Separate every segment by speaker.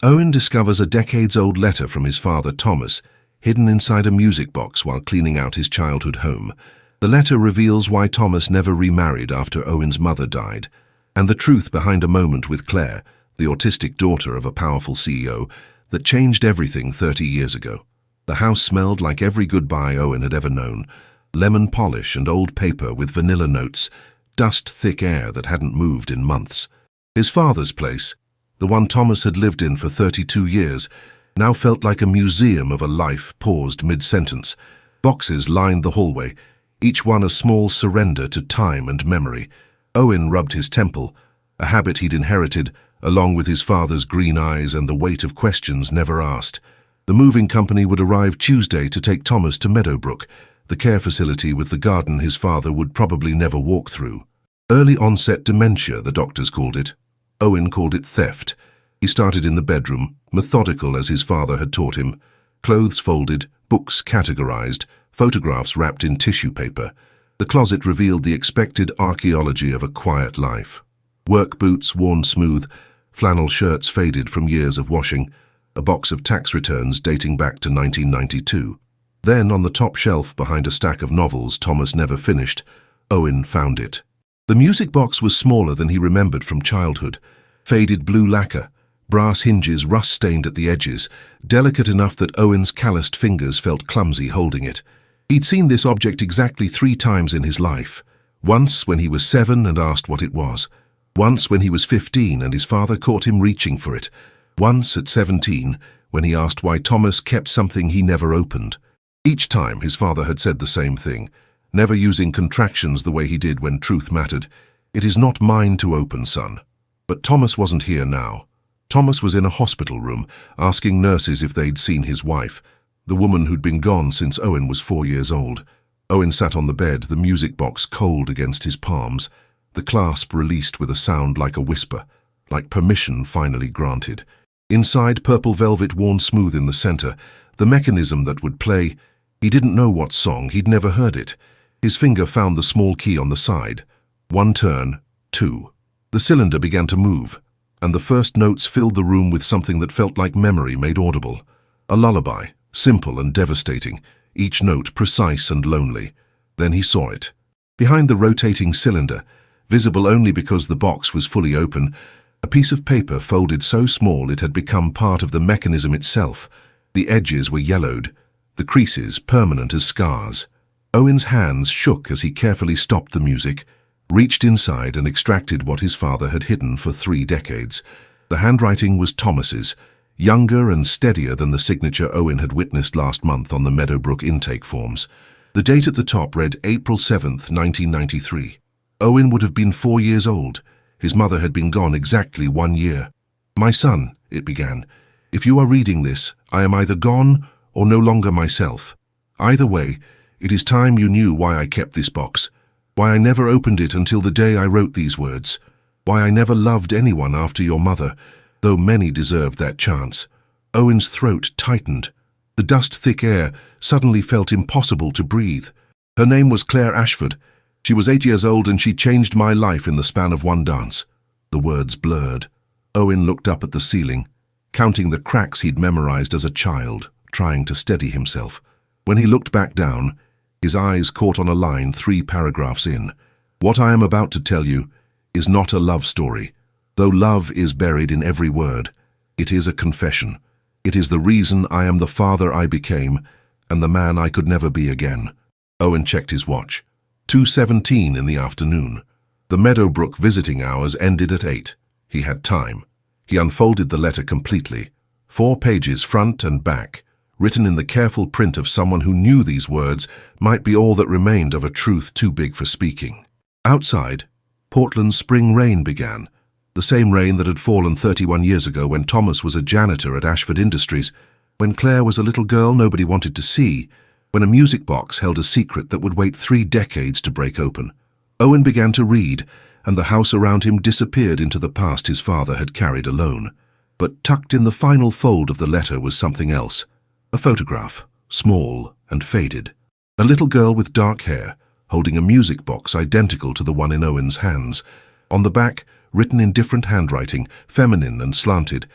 Speaker 1: Owen discovers a decades-old letter from his father, Thomas, hidden inside a music box while cleaning out his childhood home. The letter reveals why Thomas never remarried after Owen's mother died, and the truth behind a moment with Claire, the autistic daughter of a powerful CEO, that changed everything 30 years ago. The house smelled like every goodbye Owen had ever known: lemon polish and old paper with vanilla notes, dust-thick air that hadn't moved in months. His father's place, the one Thomas had lived in for 32 years, now felt like a museum of a life paused mid-sentence. Boxes lined the hallway, each one a small surrender to time and memory. Owen rubbed his temple, a habit he'd inherited, along with his father's green eyes and the weight of questions never asked. The moving company would arrive Tuesday to take Thomas to Meadowbrook, the care facility with the garden his father would probably never walk through. Early onset dementia, the doctors called it. Owen called it theft. He started in the bedroom, methodical as his father had taught him. Clothes folded, books categorized, photographs wrapped in tissue paper. The closet revealed the expected archaeology of a quiet life. Work boots worn smooth, flannel shirts faded from years of washing, a box of tax returns dating back to 1992. Then, on the top shelf behind a stack of novels Thomas never finished, Owen found it. The music box was smaller than he remembered from childhood. Faded blue lacquer, brass hinges rust-stained at the edges, delicate enough that Owen's calloused fingers felt clumsy holding it. He'd seen this object exactly 3 times in his life. Once when he was 7 and asked what it was. Once when he was 15 and his father caught him reaching for it. Once at 17 when he asked why Thomas kept something he never opened. Each time his father had said the same thing, never using contractions the way he did when truth mattered. "It is not mine to open, son." But Thomas wasn't here now. Thomas was in a hospital room, asking nurses if they'd seen his wife, the woman who'd been gone since Owen was 4 years old. Owen sat on the bed, the music box cold against his palms, the clasp released with a sound like a whisper, like permission finally granted. Inside, purple velvet worn smooth in the center, the mechanism that would play. He didn't know what song, he'd never heard it. His finger found the small key on the side. 1 turn, 2. The cylinder began to move, and the first notes filled the room with something that felt like memory made audible. A lullaby, simple and devastating, each note precise and lonely. Then he saw it. Behind the rotating cylinder, visible only because the box was fully open, a piece of paper folded so small it had become part of the mechanism itself. The edges were yellowed, the creases permanent as scars. Owen's hands shook as he carefully stopped the music, reached inside and extracted what his father had hidden for 3 decades. The handwriting was Thomas's, younger and steadier than the signature Owen had witnessed last month on the Meadowbrook intake forms. The date at the top read April 7th, 1993. Owen would have been 4 years old. His mother had been gone exactly 1 year. "My son," it began, "if you are reading this, I am either gone or no longer myself. Either way, it is time you knew why I kept this box, why I never opened it until the day I wrote these words, why I never loved anyone after your mother, though many deserved that chance." Owen's throat tightened. The dust-thick air suddenly felt impossible to breathe. Her name was Claire Ashford. She was 8 years old and she changed my life in the span of 1 dance. The words blurred. Owen looked up at the ceiling, counting the cracks he'd memorized as a child, trying to steady himself. When he looked back down, his eyes caught on a line 3 paragraphs in. "What I am about to tell you is not a love story. Though love is buried in every word, it is a confession. It is the reason I am the father I became and the man I could never be again." Owen checked his watch. 2:17 in the afternoon. The Meadowbrook visiting hours ended at 8. He had time. He unfolded the letter completely. 4 pages front and back, written in the careful print of someone who knew these words might be all that remained of a truth too big for speaking. Outside, Portland's spring rain began, the same rain that had fallen 31 years ago when Thomas was a janitor at Ashford Industries, when Claire was a little girl nobody wanted to see, when a music box held a secret that would wait 3 decades to break open. Owen began to read, and the house around him disappeared into the past his father had carried alone. But tucked in the final fold of the letter was something else. A photograph, small and faded. A little girl with dark hair, holding a music box identical to the one in Owen's hands. On the back, written in different handwriting, feminine and slanted,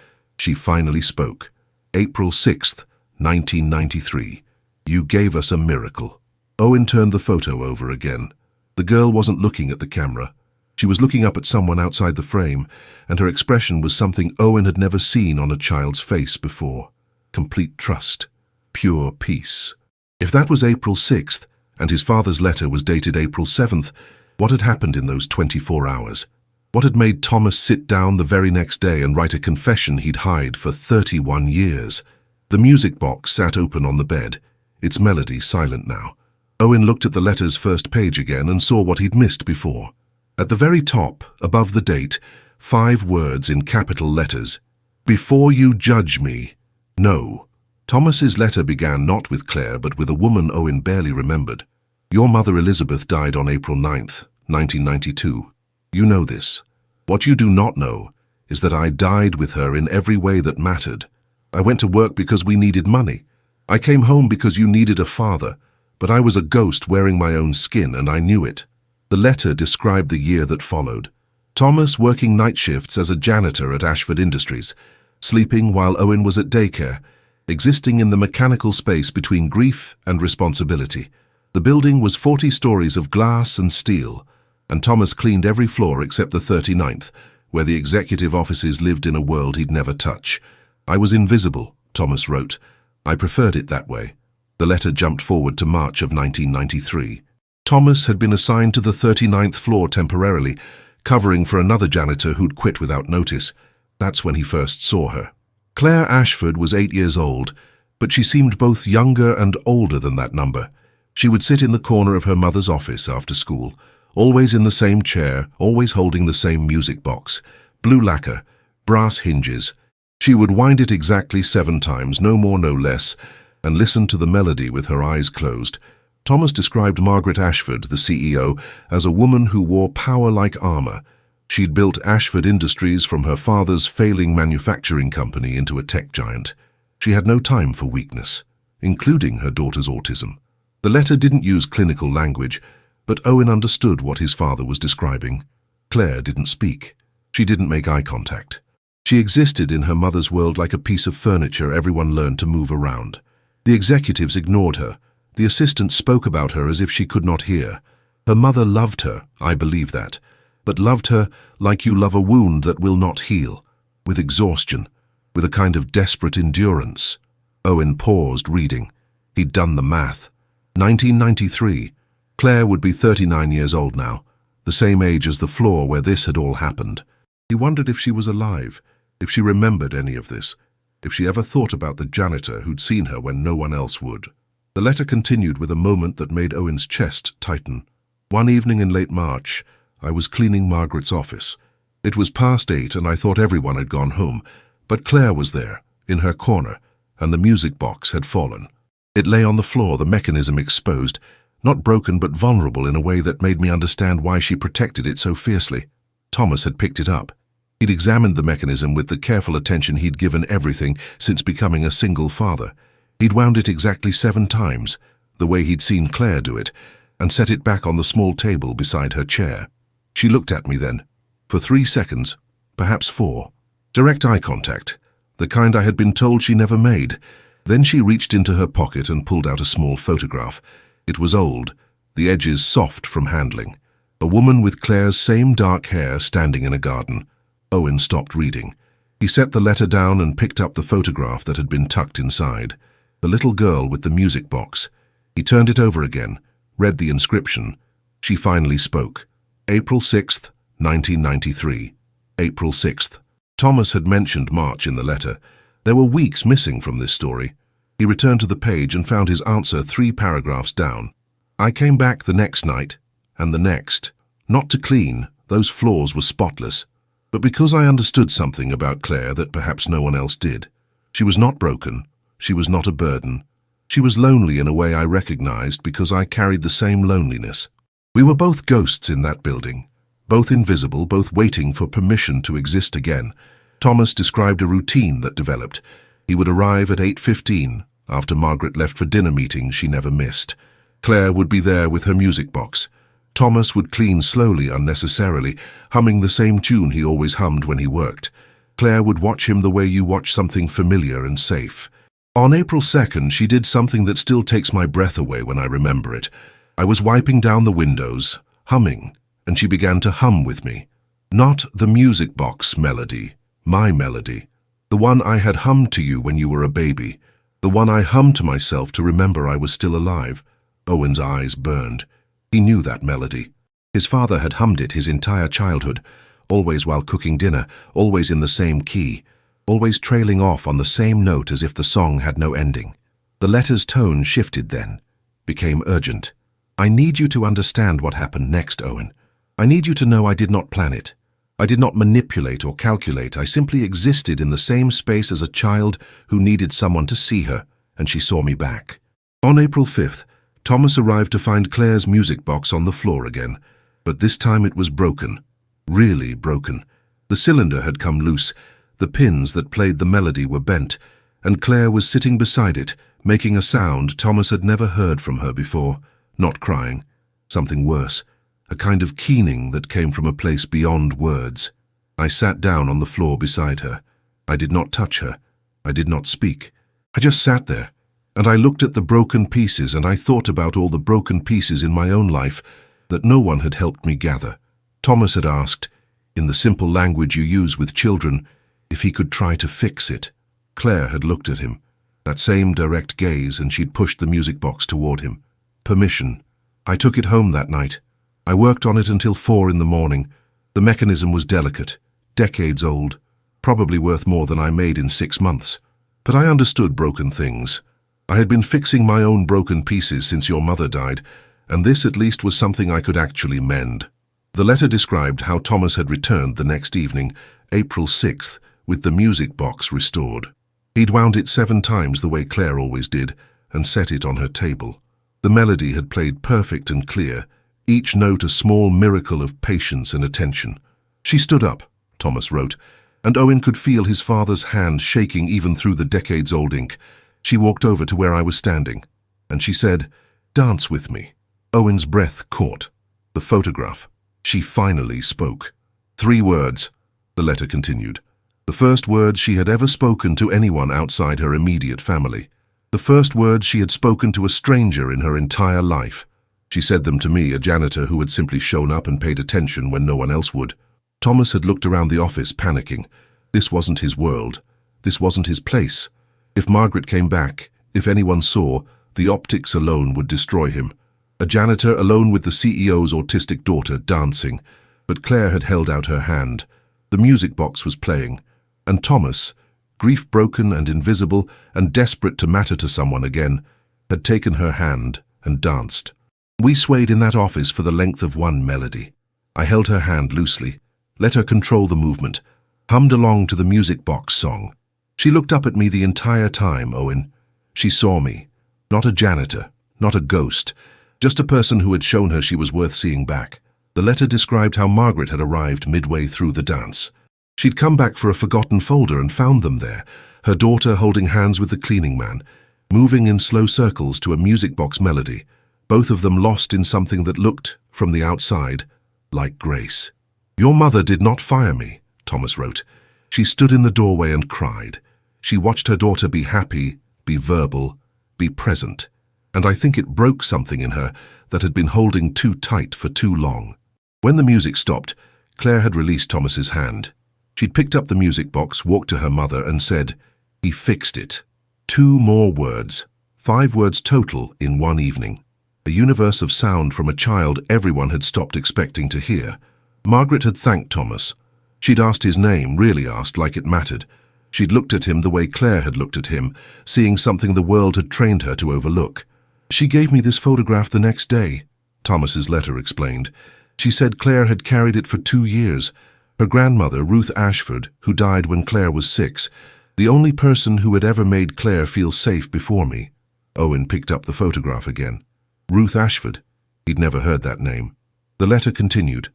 Speaker 1: She finally spoke. April 6th, 1993. You gave us a miracle. Owen turned the photo over again. The girl wasn't looking at the camera. She was looking up at someone outside the frame, and her expression was something Owen had never seen on a child's face before. Complete trust. Pure peace. If that was April 6th, and his father's letter was dated April 7th, what had happened in those 24 hours? What had made Thomas sit down the very next day and write a confession he'd hid for 31 years? The music box sat open on the bed, its melody silent now. Owen looked at the letter's first page again and saw what he'd missed before. At the very top, above the date, 5 words in capital letters. Before you judge me, no. Thomas's letter began not with Claire, but with a woman Owen barely remembered. Your mother Elizabeth died on April 9th, 1992. You know this. What you do not know is that I died with her in every way that mattered. I went to work because we needed money. I came home because you needed a father, but I was a ghost wearing my own skin, and I knew it. The letter described the year that followed. Thomas working night shifts as a janitor at Ashford Industries, sleeping while Owen was at daycare, existing in the mechanical space between grief and responsibility. The building was 40 stories of glass and steel, and Thomas cleaned every floor except the 39th, where the executive offices lived in a world he'd never touch. I was invisible, Thomas wrote. I preferred it that way. The letter jumped forward to March of 1993. Thomas had been assigned to the 39th floor temporarily, covering for another janitor who'd quit without notice. That's when he first saw her. Claire Ashford was 8 years old, but she seemed both younger and older than that number. She would sit in the corner of her mother's office after school, always in the same chair, always holding the same music box. Blue lacquer, brass hinges. She would wind it exactly 7 times, no more, no less, and listen to the melody with her eyes closed. Thomas described Margaret Ashford, the CEO, as a woman who wore power like armor. She'd built Ashford Industries from her father's failing manufacturing company into a tech giant. She had no time for weakness, including her daughter's autism. The letter didn't use clinical language, but Owen understood what his father was describing. Claire didn't speak. She didn't make eye contact. She existed in her mother's world like a piece of furniture everyone learned to move around. The executives ignored her. The assistants spoke about her as if she could not hear. Her mother loved her, I believe that, but loved her like you love a wound that will not heal, with exhaustion, with a kind of desperate endurance. Owen paused, reading. He'd done the math. 1993. Claire would be 39 years old now, the same age as the floor where this had all happened. He wondered if she was alive, if she remembered any of this, if she ever thought about the janitor who'd seen her when no one else would. The letter continued with a moment that made Owen's chest tighten. One evening in late March, I was cleaning Margaret's office. It was past 8 and I thought everyone had gone home, but Claire was there, in her corner, and the music box had fallen. It lay on the floor, the mechanism exposed, not broken but vulnerable in a way that made me understand why she protected it so fiercely. Thomas had picked it up. He'd examined the mechanism with the careful attention he'd given everything since becoming a single father. He'd wound it exactly 7 times, the way he'd seen Claire do it, and set it back on the small table beside her chair. She looked at me then, for 3 seconds, perhaps 4. Direct eye contact, the kind I had been told she never made. Then she reached into her pocket and pulled out a small photograph. It was old, the edges soft from handling. A woman with Claire's same dark hair standing in a garden. Owen stopped reading. He set the letter down and picked up the photograph that had been tucked inside. The little girl with the music box. He turned it over again, read the inscription. She finally spoke. April 6th, 1993. April 6th. Thomas had mentioned March in the letter. There were weeks missing from this story. He returned to the page and found his answer 3 paragraphs down. I came back the next night, and the next. Not to clean, those floors were spotless, but because I understood something about Claire that perhaps no one else did. She was not broken. She was not a burden. She was lonely in a way I recognized because I carried the same loneliness. We were both ghosts in that building, both invisible, both waiting for permission to exist again. Thomas described a routine that developed. He would arrive at 8:15, after Margaret left for dinner meetings she never missed. Claire would be there with her music box. Thomas would clean slowly, unnecessarily, humming the same tune he always hummed when he worked. Claire would watch him the way you watch something familiar and safe. On April 2nd, she did something that still takes my breath away when I remember it. I was wiping down the windows, humming, and she began to hum with me. Not the music box melody, my melody. The one I had hummed to you when you were a baby. The one I hummed to myself to remember I was still alive. Owen's eyes burned. He knew that melody. His father had hummed it his entire childhood, always while cooking dinner, always in the same key, always trailing off on the same note as if the song had no ending. The letter's tone shifted then, became urgent. I need you to understand what happened next, Owen. I need you to know I did not plan it. I did not manipulate or calculate. I simply existed in the same space as a child who needed someone to see her, and she saw me back. On April 5th, Thomas arrived to find Claire's music box on the floor again, but this time it was broken. Really broken. The cylinder had come loose, the pins that played the melody were bent, and Claire was sitting beside it, making a sound Thomas had never heard from her before, not crying, something worse, a kind of keening that came from a place beyond words. I sat down on the floor beside her. I did not touch her. I did not speak. I just sat there, and I looked at the broken pieces, and I thought about all the broken pieces in my own life that no one had helped me gather. Thomas had asked, in the simple language you use with children, if he could try to fix it. Claire had looked at him, that same direct gaze, and she'd pushed the music box toward him. Permission. I took it home that night. I worked on it until 4 in the morning. The mechanism was delicate, decades old, probably worth more than I made in 6 months. But I understood broken things. I had been fixing my own broken pieces since your mother died, and this at least was something I could actually mend. The letter described how Thomas had returned the next evening, April 6th, with the music box restored. He'd wound it 7 times the way Claire always did, and set it on her table. The melody had played perfect and clear, each note a small miracle of patience and attention. She stood up, Thomas wrote, and Owen could feel his father's hand shaking even through the decades-old ink. She walked over to where I was standing, and she said, "Dance with me." Owen's breath caught. The photograph. She finally spoke. 3 words, the letter continued. The first words she had ever spoken to anyone outside her immediate family. The first words she had spoken to a stranger in her entire life. She said them to me, a janitor who had simply shown up and paid attention when no one else would. Thomas had looked around the office, panicking. This wasn't his world. This wasn't his place. If Margaret came back, if anyone saw, the optics alone would destroy him. A janitor alone with the CEO's autistic daughter dancing, but Claire had held out her hand. The music box was playing, and Thomas, grief-broken and invisible and desperate to matter to someone again, had taken her hand and danced. We swayed in that office for the length of one melody. I held her hand loosely, let her control the movement, hummed along to the music box song. She looked up at me the entire time, Owen. She saw me, not a janitor, not a ghost, just a person who had shown her she was worth seeing back. The letter described how Margaret had arrived midway through the dance. She'd come back for a forgotten folder and found them there, her daughter holding hands with the cleaning man, moving in slow circles to a music box melody, both of them lost in something that looked, from the outside, like grace. "Your mother did not fire me," Thomas wrote. She stood in the doorway and cried. She watched her daughter be happy, be verbal, be present. And I think it broke something in her that had been holding too tight for too long. When the music stopped, Claire had released Thomas's hand. She'd picked up the music box, walked to her mother and said, "He fixed it." 2 more words, 5 words total in one evening. A universe of sound from a child everyone had stopped expecting to hear. Margaret had thanked Thomas. She'd asked his name, really asked, like it mattered. She'd looked at him the way Claire had looked at him, seeing something the world had trained her to overlook. "She gave me this photograph the next day," Thomas's letter explained. She said Claire had carried it for 2 years. Her grandmother, Ruth Ashford, who died when Claire was 6, the only person who had ever made Claire feel safe before me. Owen picked up the photograph again. Ruth Ashford. He'd never heard that name. The letter continued.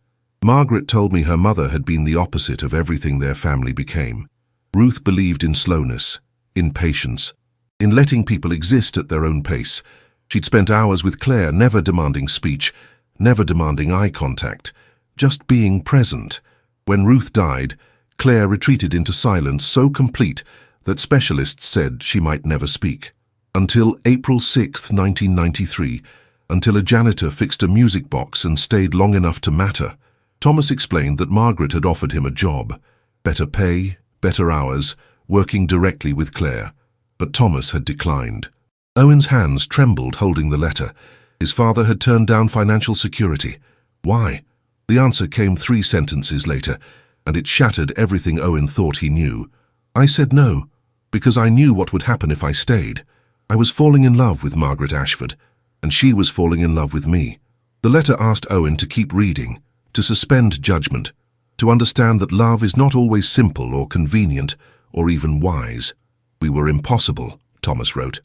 Speaker 1: Margaret told me her mother had been the opposite of everything their family became. Ruth believed in slowness, in patience, in letting people exist at their own pace. She'd spent hours with Claire, never demanding speech, never demanding eye contact, just being present. When Ruth died, Claire retreated into silence so complete that specialists said she might never speak. Until April 6, 1993, until a janitor fixed a music box and stayed long enough to matter. Thomas explained that Margaret had offered him a job, better pay, better hours, working directly with Claire. But Thomas had declined. Owen's hands trembled holding the letter. His father had turned down financial security. Why? The answer came 3 sentences later, and it shattered everything Owen thought he knew. I said no, because I knew what would happen if I stayed. I was falling in love with Margaret Ashford, and she was falling in love with me. The letter asked Owen to keep reading, to suspend judgment, to understand that love is not always simple or convenient or even wise. We were impossible, Thomas wrote.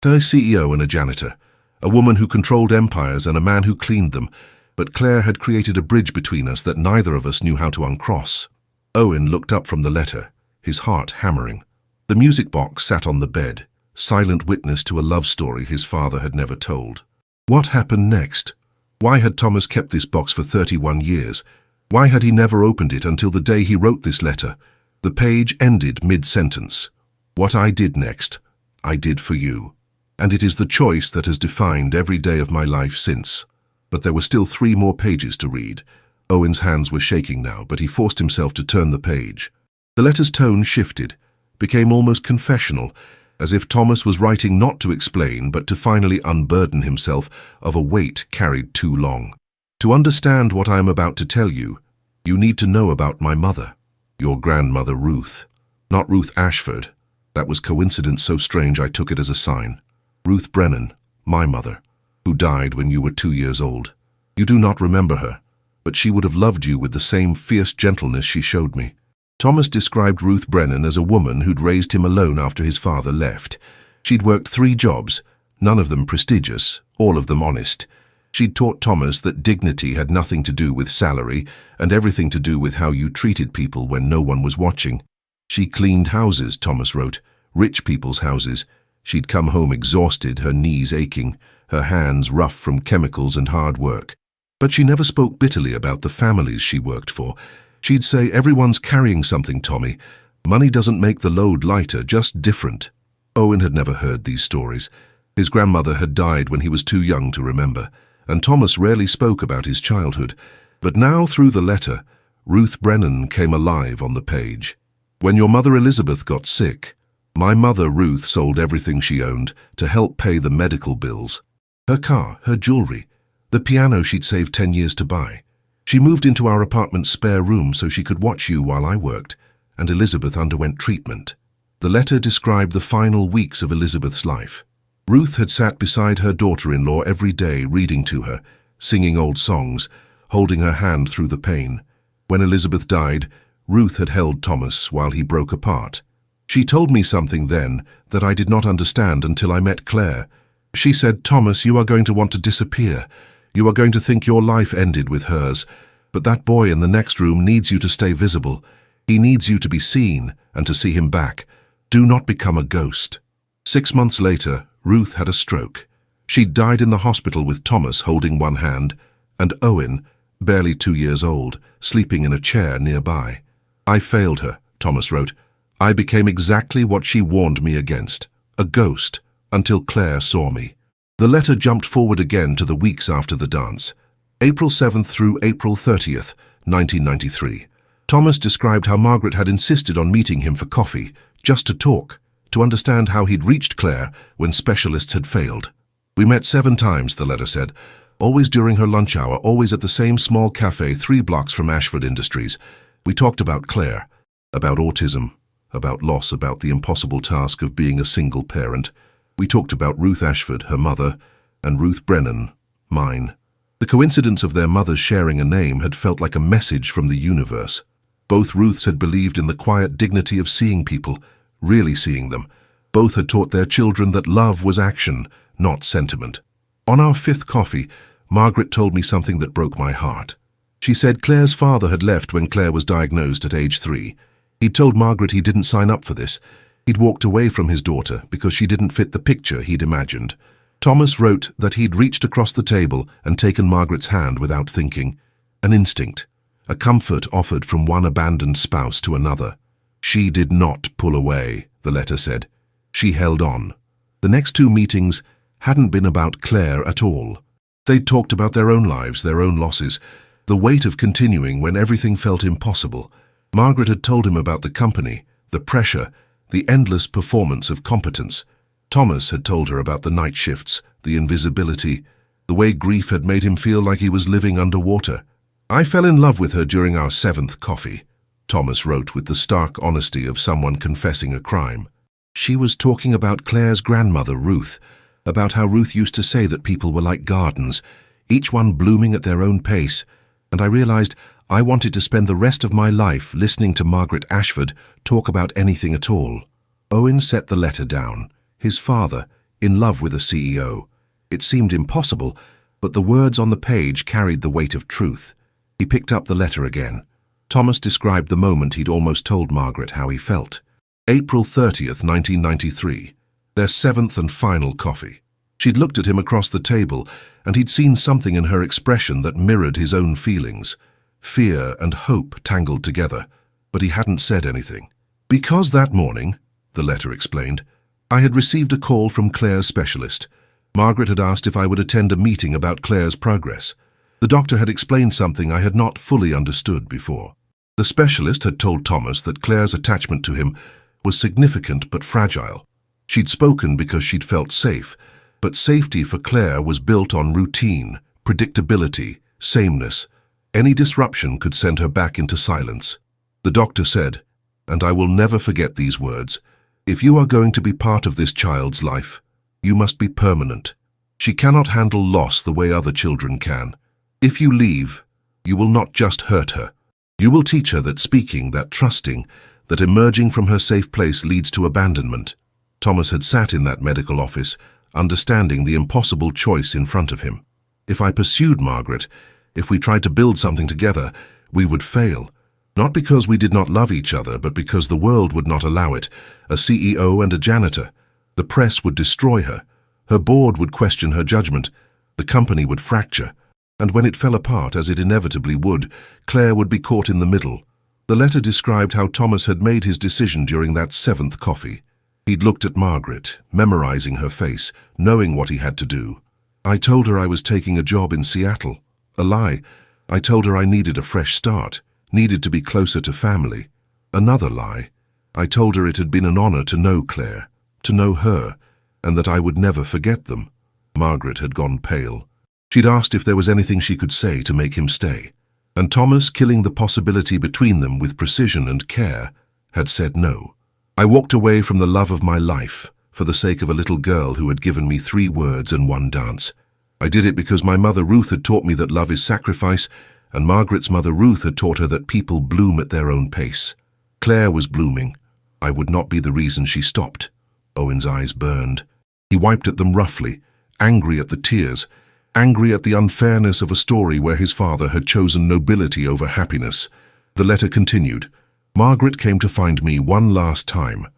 Speaker 1: A CEO and a janitor, a woman who controlled empires and a man who cleaned them, but Claire had created a bridge between us that neither of us knew how to uncross. Owen looked up from the letter, his heart hammering. The music box sat on the bed, silent witness to a love story his father had never told. What happened next? Why had Thomas kept this box for 31 years? Why had he never opened it until the day he wrote this letter? The page ended mid-sentence. What I did next, I did for you. And it is the choice that has defined every day of my life since. But there were still 3 more pages to read. Owen's hands were shaking now, but he forced himself to turn the page. The letter's tone shifted, became almost confessional, as if Thomas was writing not to explain, but to finally unburden himself of a weight carried too long. To understand what I am about to tell you, you need to know about my mother, your grandmother Ruth. Not Ruth Ashford. That was coincidence so strange I took it as a sign. Ruth Brennan, my mother, who died when you were 2 years old. You do not remember her, but she would have loved you with the same fierce gentleness she showed me. Thomas described Ruth Brennan as a woman who'd raised him alone after his father left. She'd worked 3 jobs, none of them prestigious, all of them honest. She'd taught Thomas that dignity had nothing to do with salary and everything to do with how you treated people when no one was watching. She cleaned houses, Thomas wrote, rich people's houses. She'd come home exhausted, her knees aching, her hands rough from chemicals and hard work. But she never spoke bitterly about the families she worked for. She'd say, everyone's carrying something, Tommy. Money doesn't make the load lighter, just different. Owen had never heard these stories. His grandmother had died when he was too young to remember, and Thomas rarely spoke about his childhood. But now, through the letter, Ruth Brennan came alive on the page. When your mother Elizabeth got sick, my mother Ruth sold everything she owned to help pay the medical bills. Her car, her jewelry, the piano she'd saved 10 years to buy. She moved into our apartment's spare room so she could watch you while I worked, and Elizabeth underwent treatment. The letter described the final weeks of Elizabeth's life. Ruth had sat beside her daughter-in-law every day reading to her, singing old songs, holding her hand through the pain. When Elizabeth died, Ruth had held Thomas while he broke apart. She told me something then that I did not understand until I met Claire. She said, Thomas, you are going to want to disappear. You are going to think your life ended with hers, but that boy in the next room needs you to stay visible. He needs you to be seen and to see him back. Do not become a ghost. 6 months later, Ruth had a stroke. She died in the hospital with Thomas holding one hand, and Owen, barely 2 years old, sleeping in a chair nearby. I failed her, Thomas wrote. I became exactly what she warned me against, a ghost, until Claire saw me. The letter jumped forward again to the weeks after the dance. April 7th through April 30th, 1993. Thomas described how Margaret had insisted on meeting him for coffee, just to talk, to understand how he'd reached Claire when specialists had failed. We met 7 times, the letter said, always during her lunch hour, always at the same small cafe 3 blocks from Ashford Industries. We talked about Claire, about autism, about loss, about the impossible task of being a single parent. We talked about Ruth Ashford, her mother, and Ruth Brennan, mine. The coincidence of their mothers sharing a name had felt like a message from the universe. Both Ruths had believed in the quiet dignity of seeing people, really seeing them. Both had taught their children that love was action, not sentiment. On our 5th coffee, Margaret told me something that broke my heart. She said Claire's father had left when Claire was diagnosed at age 3. He'd told Margaret he didn't sign up for this. He'd walked away from his daughter because she didn't fit the picture he'd imagined. Thomas wrote that he'd reached across the table and taken Margaret's hand without thinking. An instinct. a comfort offered from one abandoned spouse to another. She did not pull away, the letter said. She held on. The next 2 meetings hadn't been about Claire at all. They'd talked about their own lives, their own losses, the weight of continuing when everything felt impossible. Margaret had told him about the company, the pressure, the endless performance of competence. Thomas had told her about the night shifts, the invisibility, the way grief had made him feel like he was living underwater. I fell in love with her during our 7th coffee, Thomas wrote with the stark honesty of someone confessing a crime. She was talking about Claire's grandmother, Ruth, about how Ruth used to say that people were like gardens, each one blooming at their own pace, and I realized I wanted to spend the rest of my life listening to Margaret Ashford talk about anything at all. Owen set the letter down. His father, in love with a CEO. It seemed impossible, but the words on the page carried the weight of truth. He picked up the letter again. Thomas described the moment he'd almost told Margaret how he felt. April 30th, 1993, their 7th and final coffee. She'd looked at him across the table, and he'd seen something in her expression that mirrored his own feelings. Fear and hope tangled together, but he hadn't said anything. Because that morning, the letter explained, I had received a call from Claire's specialist. Margaret had asked if I would attend a meeting about Claire's progress. The doctor had explained something I had not fully understood before. The specialist had told Thomas that Claire's attachment to him was significant but fragile. She'd spoken because she'd felt safe, but safety for Claire was built on routine, predictability, sameness. Any disruption could send her back into silence. The doctor said, and I will never forget these words, if you are going to be part of this child's life, you must be permanent. She cannot handle loss the way other children can. If you leave, you will not just hurt her. You will teach her that speaking, that trusting, that emerging from her safe place leads to abandonment. Thomas had sat in that medical office, understanding the impossible choice in front of him. If I pursued Margaret, if we tried to build something together, we would fail. Not because we did not love each other, but because the world would not allow it. A CEO and a janitor. The press would destroy her. Her board would question her judgment. The company would fracture. And when it fell apart, as it inevitably would, Claire would be caught in the middle. The letter described how Thomas had made his decision during that 7th coffee. He'd looked at Margaret, memorizing her face, knowing what he had to do. I told her I was taking a job in Seattle. A lie. I told her I needed a fresh start, needed to be closer to family. Another lie. I told her it had been an honor to know Claire, to know her, and that I would never forget them. Margaret had gone pale. She'd asked if there was anything she could say to make him stay. And Thomas, killing the possibility between them with precision and care, had said no. I walked away from the love of my life for the sake of a little girl who had given me 3 words and 1 dance. I did it because my mother Ruth had taught me that love is sacrifice, and Margaret's mother Ruth had taught her that people bloom at their own pace. Claire was blooming. I would not be the reason she stopped. Owen's eyes burned. He wiped at them roughly, angry at the tears, angry at the unfairness of a story where his father had chosen nobility over happiness. The letter continued. Margaret came to find me one last time.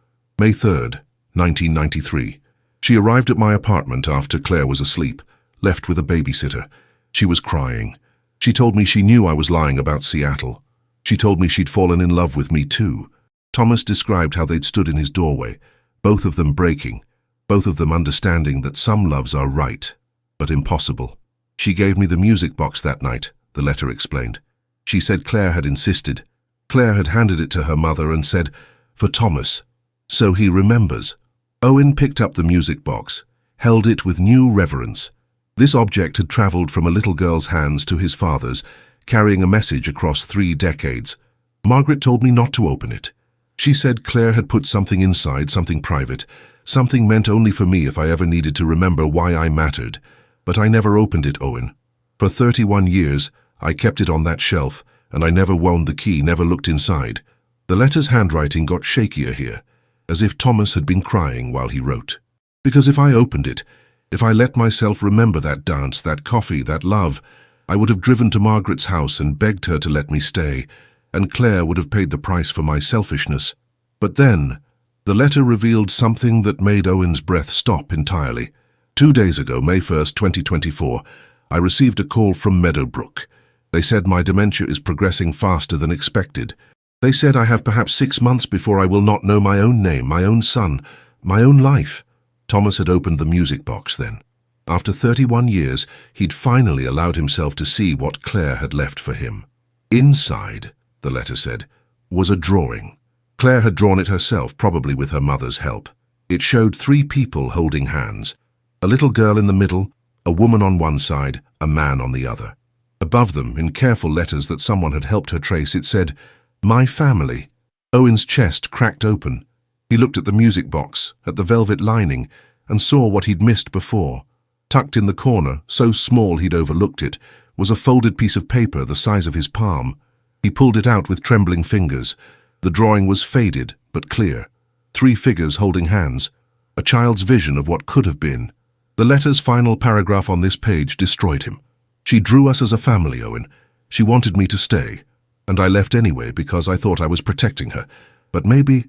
Speaker 1: May 3rd, 1993. She arrived at my apartment after Claire was asleep, left with a babysitter. She was crying. She told me she knew I was lying about Seattle. She told me she'd fallen in love with me too. Thomas described how they'd stood in his doorway, both of them breaking, both of them understanding that some loves are right, but impossible. She gave me the music box that night, the letter explained. She said Claire had insisted. Claire had handed it to her mother and said, for Thomas, so he remembers. Owen picked up the music box, held it with new reverence. This object had traveled from a little girl's hands to his father's, carrying a message across 3 decades. Margaret told me not to open it. She said Claire had put something inside, something private, something meant only for me if I ever needed to remember why I mattered. But I never opened it, Owen. For 31 years, I kept it on that shelf, and I never wound the key, never looked inside. The letter's handwriting got shakier here, as if Thomas had been crying while he wrote. Because if I opened it, if I let myself remember that dance, that coffee, that love, I would have driven to Margaret's house and begged her to let me stay, and Claire would have paid the price for my selfishness. But then, the letter revealed something that made Owen's breath stop entirely. 2 days ago, May 1st, 2024, I received a call from Meadowbrook. They said my dementia is progressing faster than expected. They said I have perhaps 6 months before I will not know my own name, my own son, my own life. Thomas had opened the music box then. After 31 years, he'd finally allowed himself to see what Claire had left for him. Inside, the letter said, was a drawing. Claire had drawn it herself, probably with her mother's help. It showed 3 people holding hands. A little girl in the middle, a woman on one side, a man on the other. Above them, in careful letters that someone had helped her trace, it said, "My family." Owen's chest cracked open. He looked at the music box, at the velvet lining, and saw what he'd missed before. Tucked in the corner, so small he'd overlooked it, was a folded piece of paper the size of his palm. He pulled it out with trembling fingers. The drawing was faded, but clear. 3 figures holding hands. A child's vision of what could have been. The letter's final paragraph on this page destroyed him. "She drew us as a family, Owen. She wanted me to stay. And I left anyway because I thought I was protecting her. But maybe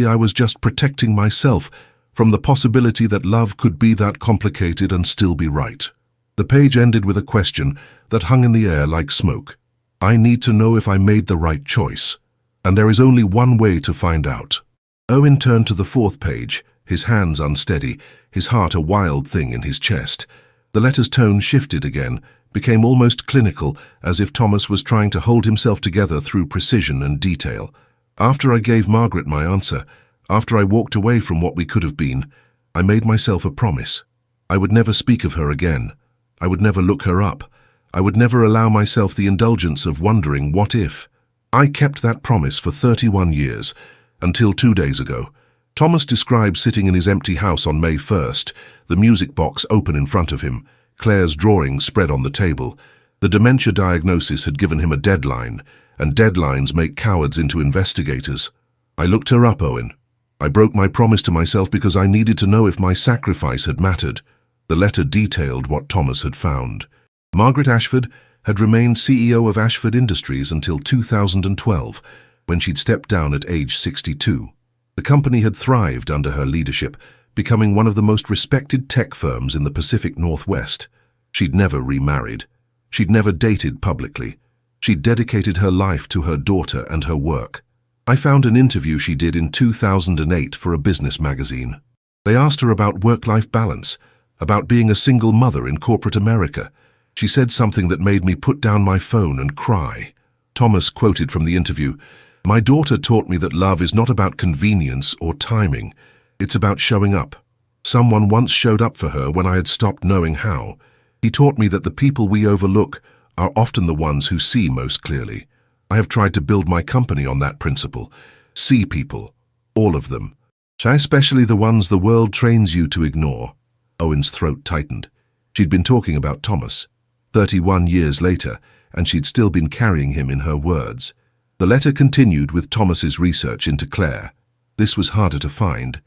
Speaker 1: I was just protecting myself from the possibility that love could be that complicated and still be right." The page ended with a question that hung in the air like smoke. I need to know if I made the right choice. And there is only one way to find out. Owen turned to the 4th page, his hands unsteady, his heart a wild thing in his chest. The letter's tone shifted again, became almost clinical, as if Thomas was trying to hold himself together through precision and detail. "After I gave Margaret my answer, after I walked away from what we could have been, I made myself a promise. I would never speak of her again. I would never look her up. I would never allow myself the indulgence of wondering what if. I kept that promise for 31 years, until 2 days ago." Thomas described sitting in his empty house on May 1st, the music box open in front of him, Claire's drawing spread on the table. The dementia diagnosis had given him a deadline, and deadlines make cowards into investigators. "I looked her up, Owen. I broke my promise to myself because I needed to know if my sacrifice had mattered." The letter detailed what Thomas had found. Margaret Ashford had remained CEO of Ashford Industries until 2012, when she'd stepped down at age 62. The company had thrived under her leadership, becoming one of the most respected tech firms in the Pacific Northwest. She'd never remarried. She'd never dated publicly. She'd dedicated her life to her daughter and her work. I found an interview she did in 2008 for a business magazine. They asked her about work-life balance, about being a single mother in corporate America. She said something that made me put down my phone and cry. Thomas quoted from the interview, "My daughter taught me that love is not about convenience or timing. It's about showing up. Someone once showed up for her when I had stopped knowing how. He taught me that the people we overlook are often the ones who see most clearly. I have tried to build my company on that principle. See people, all of them, especially the ones the world trains you to ignore." Owen's throat tightened. She'd been talking about Thomas. 31 years later, and she'd still been carrying him in her words. The letter continued with Thomas's research into Claire. This was harder to find.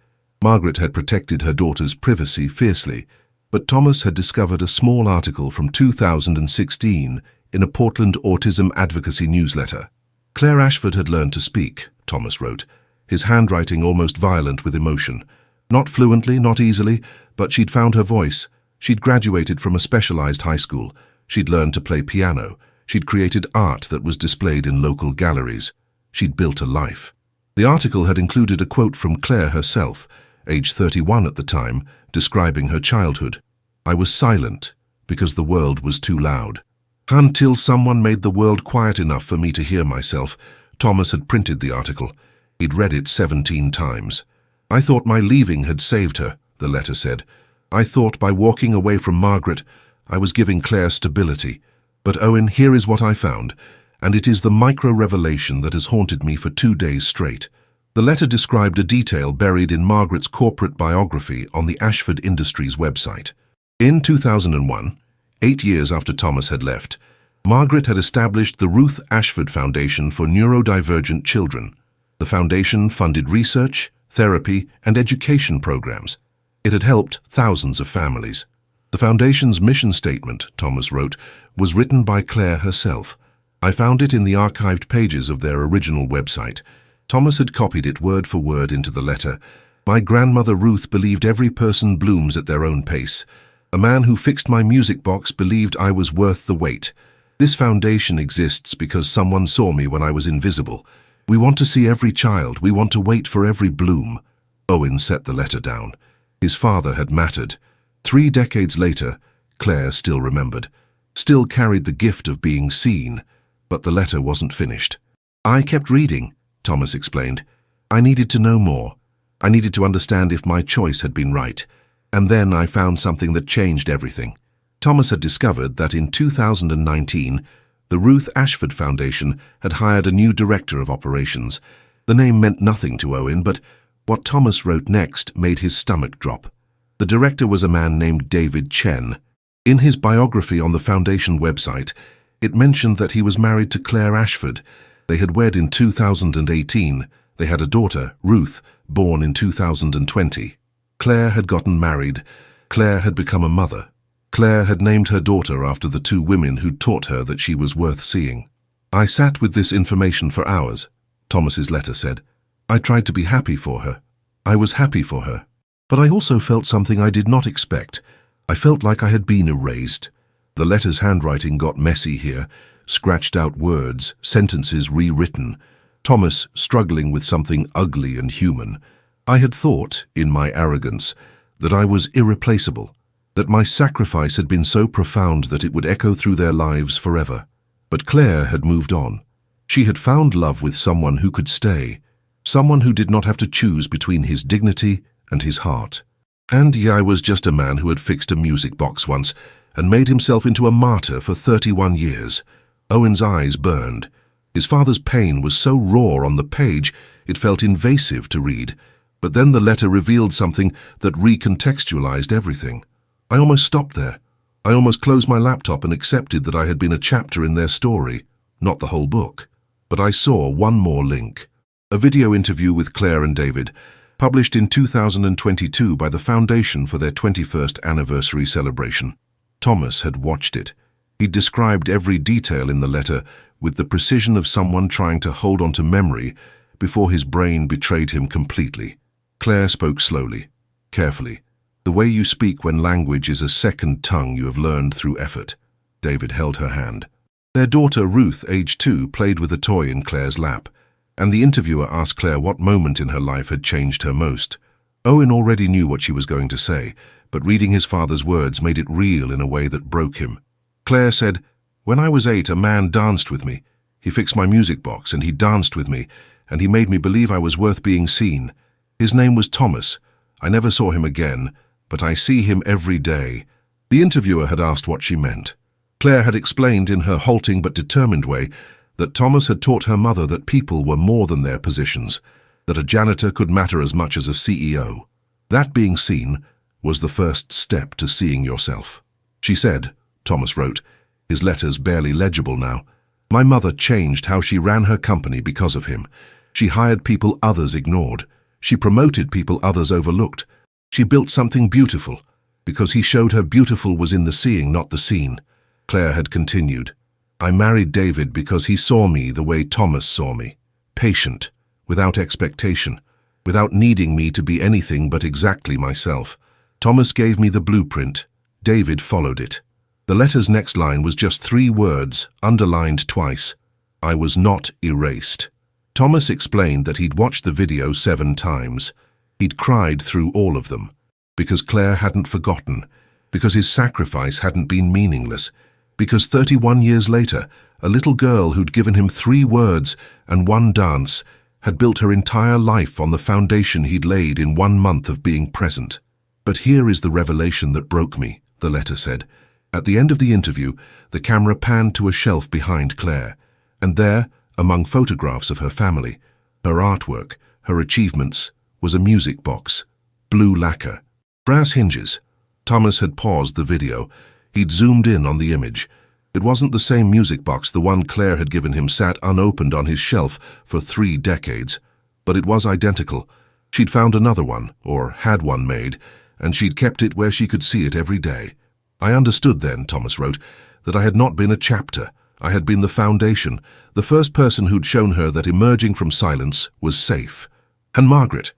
Speaker 1: Margaret had protected her daughter's privacy fiercely, but Thomas had discovered a small article from 2016 in a Portland autism advocacy newsletter. Claire Ashford had learned to speak, Thomas wrote, his handwriting almost violent with emotion. Not fluently, not easily, but she'd found her voice. She'd graduated from a specialized high school. She'd learned to play piano. She'd created art that was displayed in local galleries. She'd built a life. The article had included a quote from Claire herself, age 31 at the time, describing her childhood. "I was silent because the world was too loud. Until someone made the world quiet enough for me to hear myself." Thomas had printed the article. He'd read it 17 times. "I thought my leaving had saved her," the letter said. "I thought by walking away from Margaret, I was giving Claire stability. But Owen, here is what I found, and it is the micro-revelation that has haunted me for 2 days straight." The letter described a detail buried in Margaret's corporate biography on the Ashford Industries website. In 2001, 8 years after Thomas had left, Margaret had established the Ruth Ashford Foundation for Neurodivergent Children. The foundation funded research, therapy, and education programs. It had helped thousands of families. The foundation's mission statement, Thomas wrote, was written by Claire herself. I found it in the archived pages of their original website. Thomas had copied it word for word into the letter. "My grandmother Ruth believed every person blooms at their own pace. A man who fixed my music box believed I was worth the wait. This foundation exists because someone saw me when I was invisible. We want to see every child. We want to wait for every bloom." Owen set the letter down. His father had mattered. 3 decades later, Claire still remembered, still carried the gift of being seen, but the letter wasn't finished. "I kept reading," Thomas explained. "I needed to know more. I needed to understand if my choice had been right. And then I found something that changed everything." Thomas had discovered that in 2019, the Ruth Ashford Foundation had hired a new director of operations. The name meant nothing to Owen, but what Thomas wrote next made his stomach drop. The director was a man named David Chen. In his biography on the foundation website, it mentioned that he was married to Claire Ashford. They had wed in 2018. They had a daughter, Ruth, born in 2020. Claire had gotten married. Claire had become a mother. Claire had named her daughter after the 2 women who taught her that she was worth seeing. "I sat with this information for hours," Thomas's letter said. "I tried to be happy for her. I was happy for her. But I also felt something I did not expect. I felt like I had been erased." The letter's handwriting got messy here, scratched out words, sentences rewritten. Thomas struggling with something ugly and human. "I had thought, in my arrogance, that I was irreplaceable, that my sacrifice had been so profound that it would echo through their lives forever. But Claire had moved on. She had found love with someone who could stay, someone who did not have to choose between his dignity and his heart. And I was just a man who had fixed a music box once and made himself into a martyr for 31 years. Owen's eyes burned. His father's pain was so raw on the page, it felt invasive to read. But then the letter revealed something that recontextualized everything. I almost stopped there. I almost closed my laptop and accepted that I had been a chapter in their story, not the whole book. But I saw one more link. A video interview with Claire and David, published in 2022 by the Foundation for their 21st anniversary celebration. Thomas had watched it. He described every detail in the letter with the precision of someone trying to hold on to memory before his brain betrayed him completely. Claire spoke slowly, carefully, the way you speak when language is a second tongue you have learned through effort. David held her hand. Their daughter Ruth, age 2, played with a toy in Claire's lap, and the interviewer asked Claire what moment in her life had changed her most. Owen already knew what she was going to say, but reading his father's words made it real in a way that broke him. Claire said, "When I was 8, a man danced with me. He fixed my music box and he danced with me, and he made me believe I was worth being seen. His name was Thomas. I never saw him again, but I see him every day." The interviewer had asked what she meant. Claire had explained in her halting but determined way that Thomas had taught her mother that people were more than their positions, that a janitor could matter as much as a CEO. That being seen was the first step to seeing yourself. She said, Thomas wrote, his letters barely legible now, "My mother changed how she ran her company because of him. She hired people others ignored. She promoted people others overlooked. She built something beautiful, because he showed her beautiful was in the seeing, not the seen." Claire had continued, "I married David because he saw me the way Thomas saw me, patient, without expectation, without needing me to be anything but exactly myself. Thomas gave me the blueprint. David followed it." The letter's next line was just 3 words, underlined twice. "I was not erased." Thomas explained that he'd watched the video 7 times. He'd cried through all of them, because Claire hadn't forgotten, because his sacrifice hadn't been meaningless, because 31 years later, a little girl who'd given him 3 words and 1 dance had built her entire life on the foundation he'd laid in 1 month of being present. "But here is the revelation that broke me," the letter said. At the end of the interview, the camera panned to a shelf behind Claire, and there, among photographs of her family, her artwork, her achievements, was a music box, blue lacquer, brass hinges. Thomas had paused the video. He'd zoomed in on the image. It wasn't the same music box the one Claire had given him sat unopened on his shelf for 3 decades, but it was identical. She'd found another one, or had one made, and she'd kept it where she could see it every day. "I understood then," Thomas wrote, "that I had not been a chapter. I had been the foundation, the first person who'd shown her that emerging from silence was safe." And Margaret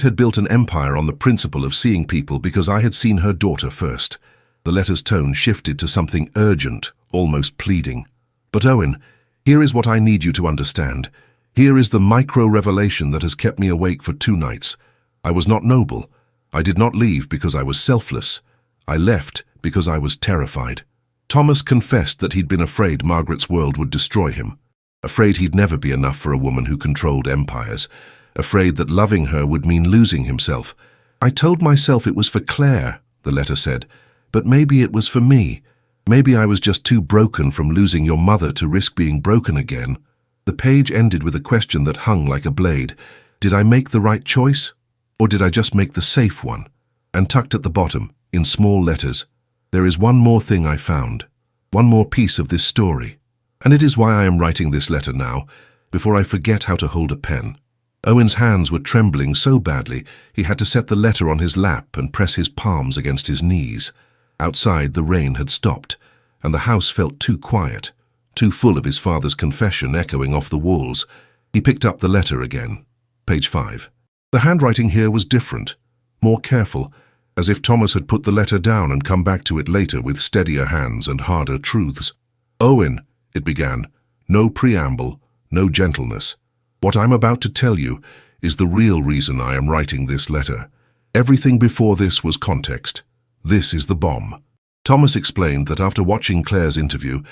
Speaker 1: had built an empire on the principle of seeing people because I had seen her daughter first. The letter's tone shifted to something urgent, almost pleading. "But Owen, here is what I need you to understand. Here is the micro-revelation that has kept me awake for 2 nights. I was not noble. I did not leave because I was selfless. I left because I was terrified." Thomas confessed that he'd been afraid Margaret's world would destroy him, afraid he'd never be enough for a woman who controlled empires, afraid that loving her would mean losing himself. "I told myself it was for Claire," the letter said, "but maybe it was for me. Maybe I was just too broken from losing your mother to risk being broken again." The page ended with a question that hung like a blade. Did I make the right choice? Or did I just make the safe one? And tucked at the bottom, in small letters, "There is one more thing I found, one more piece of this story. And it is why I am writing this letter now, before I forget how to hold a pen." Owen's hands were trembling so badly he had to set the letter on his lap and press his palms against his knees. Outside, the rain had stopped, and the house felt too quiet, too full of his father's confession echoing off the walls. He picked up the letter again. Page 5. The handwriting here was different, more careful, as if Thomas had put the letter down and come back to it later with steadier hands and harder truths. "Owen," it began, no preamble, no gentleness. "What I'm about to tell you is the real reason I am writing this letter. Everything before this was context. This is the bomb." Thomas explained that after watching Claire's interview,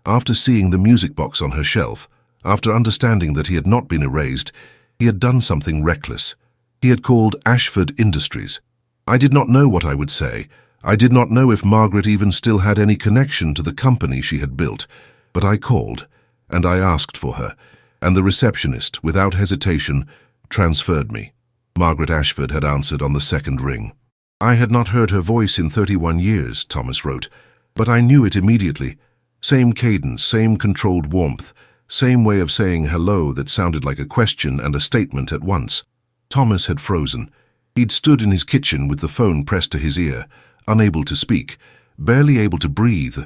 Speaker 1: after seeing the music box on her shelf, after understanding that he had not been erased, he had done something reckless. He had called Ashford Industries. "I did not know what I would say. I did not know if Margaret even still had any connection to the company she had built. But I called, and I asked for her, and the receptionist, without hesitation, transferred me." Margaret Ashford had answered on the second ring. "I had not heard her voice in 31 years, Thomas wrote, but I knew it immediately. Same cadence, same controlled warmth, same way of saying hello that sounded like a question and a statement at once." Thomas had frozen. He'd stood in his kitchen with the phone pressed to his ear, unable to speak, barely able to breathe.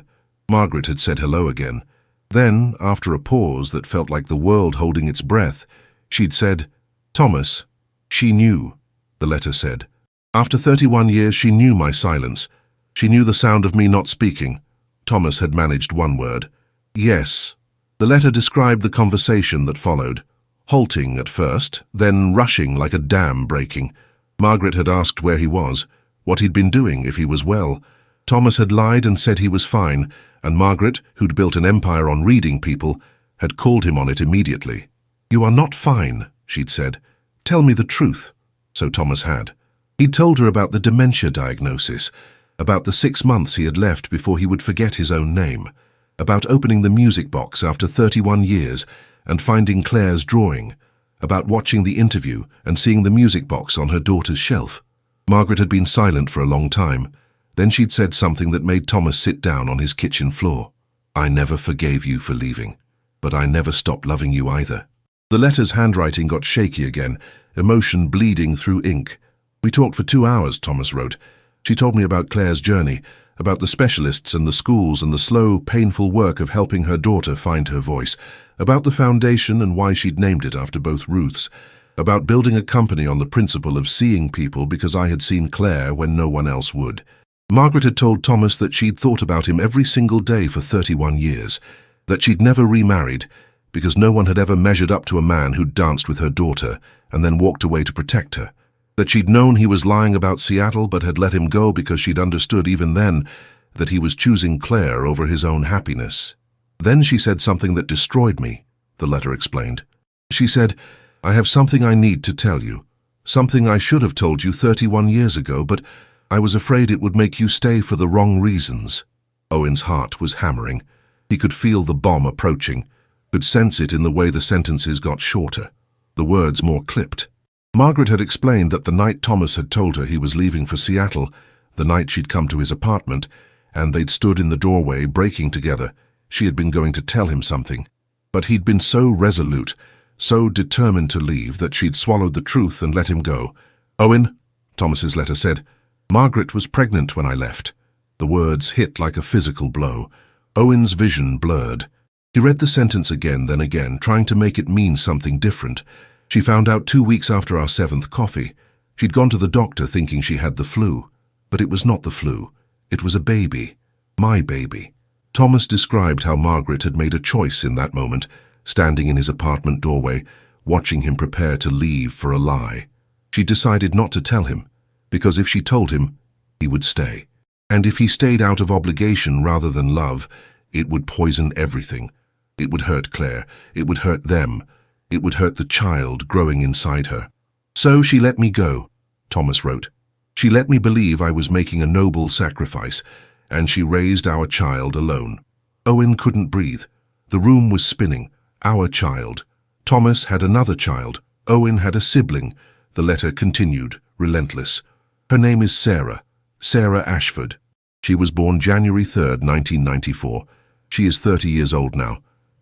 Speaker 1: Margaret had said hello again. Then, after a pause that felt like the world holding its breath, she'd said, "Thomas." She knew, the letter said. After 31 years, she knew my silence. She knew the sound of me not speaking. Thomas had managed one word. "Yes." The letter described the conversation that followed. Halting at first, then rushing like a dam breaking. Margaret had asked where he was, what he'd been doing, if he was well. Thomas had lied and said he was fine, and Margaret, who'd built an empire on reading people, had called him on it immediately. "You are not fine," she'd said. "Tell me the truth." So Thomas had. He'd told her about the dementia diagnosis, about the 6 months he had left before he would forget his own name, about opening the music box after 31 years and finding Claire's drawing, about watching the interview and seeing the music box on her daughter's shelf. Margaret had been silent for a long time. Then she'd said something that made Thomas sit down on his kitchen floor. "I never forgave you for leaving, but I never stopped loving you either." The letter's handwriting got shaky again, emotion bleeding through ink. "We talked for 2 hours, Thomas wrote. She told me about Claire's journey, about the specialists and the schools and the slow, painful work of helping her daughter find her voice, about the foundation and why she'd named it after both Ruths, about building a company on the principle of seeing people because I had seen Claire when no one else would." Margaret had told Thomas that she'd thought about him every single day for 31 years, that she'd never remarried because no one had ever measured up to a man who'd danced with her daughter and then walked away to protect her, that she'd known he was lying about Seattle but had let him go because she'd understood even then that he was choosing Claire over his own happiness. Then she said something that destroyed me, the letter explained. She said, "I have something I need to tell you, something I should have told you 31 years ago, but I was afraid it would make you stay for the wrong reasons." Owen's heart was hammering. He could feel the bomb approaching, could sense it in the way the sentences got shorter, the words more clipped. Margaret had explained that the night Thomas had told her he was leaving for Seattle, the night she'd come to his apartment, and they'd stood in the doorway breaking together, she had been going to tell him something. But he'd been so resolute, so determined to leave that she'd swallowed the truth and let him go. "Owen," Thomas's letter said, "Margaret was pregnant when I left." The words hit like a physical blow. Owen's vision blurred. He read the sentence again, then again, trying to make it mean something different. "She found out 2 weeks after our 7th coffee. She'd gone to the doctor thinking she had the flu. But it was not the flu. It was a baby. My baby." Thomas described how Margaret had made a choice in that moment, standing in his apartment doorway, watching him prepare to leave for a lie. She decided not to tell him, because if she told him, he would stay. And if he stayed out of obligation rather than love, it would poison everything. It would hurt Claire. It would hurt them. It would hurt the child growing inside her. So she let me go, Thomas wrote. She let me believe I was making a noble sacrifice, and she raised our child alone. Owen couldn't breathe. The room was spinning. Our child. Thomas had another child. Owen had a sibling. The letter continued, relentless. Her name is Sarah. Sarah Ashford. She was born January 3rd, 1994. She is 30 years old now.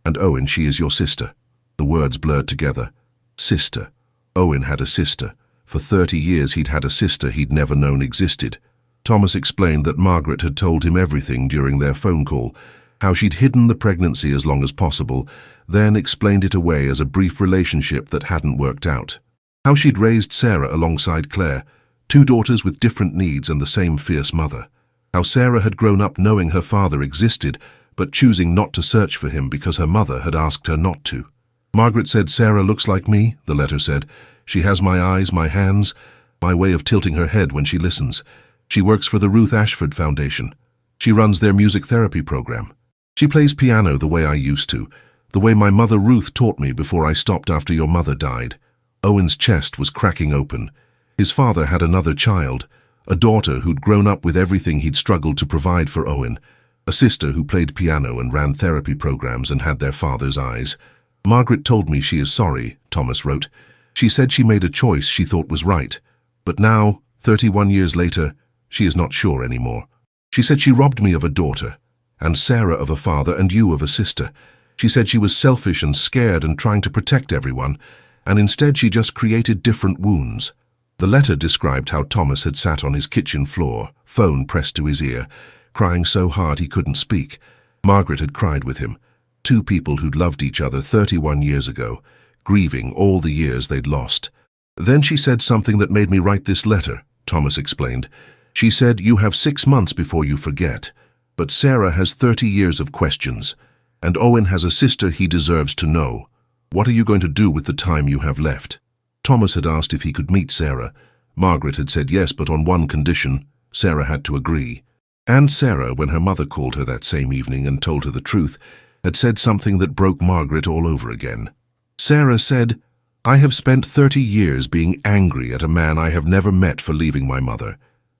Speaker 1: And Owen, she is your sister. The words blurred together. Sister. Owen had a sister. For 30 years he'd had a sister he'd never known existed. Thomas explained that Margaret had told him everything during their phone call, how she'd hidden the pregnancy as long as possible, then explained it away as a brief relationship that hadn't worked out. How she'd raised Sarah alongside Claire, two daughters with different needs and the same fierce mother. How Sarah had grown up knowing her father existed, but choosing not to search for him because her mother had asked her not to. Margaret said Sarah looks like me, the letter said. She has my eyes, my hands, my way of tilting her head when she listens. She works for the Ruth Ashford Foundation. She runs their music therapy program. She plays piano the way I used to, the way my mother Ruth taught me before I stopped after your mother died. Owen's chest was cracking open. His father had another child, a daughter who'd grown up with everything he'd struggled to provide for Owen, a sister who played piano and ran therapy programs and had their father's eyes. Margaret told me she is sorry, Thomas wrote. She said she made a choice she thought was right. But now, 31 years later, she is not sure anymore. She said she robbed me of a daughter, and Sarah of a father and you of a sister. She said she was selfish and scared and trying to protect everyone, and instead she just created different wounds. The letter described how Thomas had sat on his kitchen floor, phone pressed to his ear, crying so hard he couldn't speak. Margaret had cried with him. Two people who'd loved each other 31 years ago, grieving all the years they'd lost. Then she said something that made me write this letter, Thomas explained. She said, you have 6 months before you forget, but Sarah has 30 years of questions, and Owen has a sister he deserves to know. What are you going to do with the time you have left? Thomas had asked if he could meet Sarah. Margaret had said yes, but on one condition. Sarah had to agree. And Sarah, when her mother called her that same evening and told her the truth, had said something that broke Margaret all over again. Sarah said, I have spent 30 years being angry at a man I have never met for leaving my mother.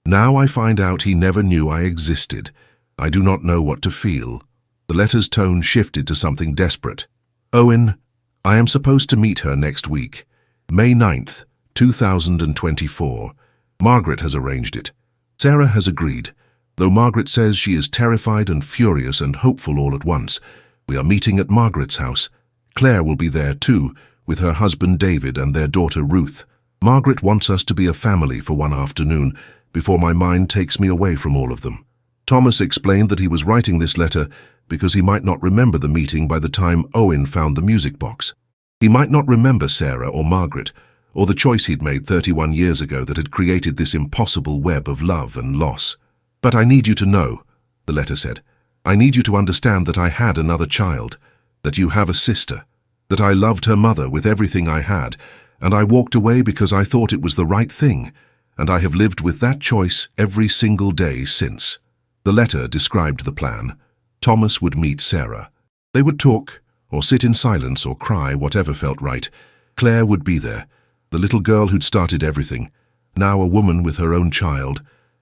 Speaker 1: Now I find out he never knew I existed. I do not know what to feel. The letter's tone shifted to something desperate. Owen, I am supposed to meet her next week, May 9th, 2024. Margaret has arranged it. Sarah has agreed. Though Margaret says she is terrified and furious and hopeful all at once, we are meeting at Margaret's house. Claire will be there too, with her husband David and their daughter Ruth. Margaret wants us to be a family for one afternoon, before my mind takes me away from all of them. Thomas explained that he was writing this letter because he might not remember the meeting by the time Owen found the music box. He might not remember Sarah or Margaret, or the choice he'd made 31 years ago that had created this impossible web of love and loss. But I need you to know, the letter said. I need you to understand that I had another child, that you have a sister, that I loved her mother with everything I had, and I walked away because I thought it was the right thing, and I have lived with that choice every single day since. The letter described the plan. Thomas would meet Sarah. They would talk, or sit in silence or cry, whatever felt right. Claire would be there, the little girl who'd started everything, now a woman with her own child.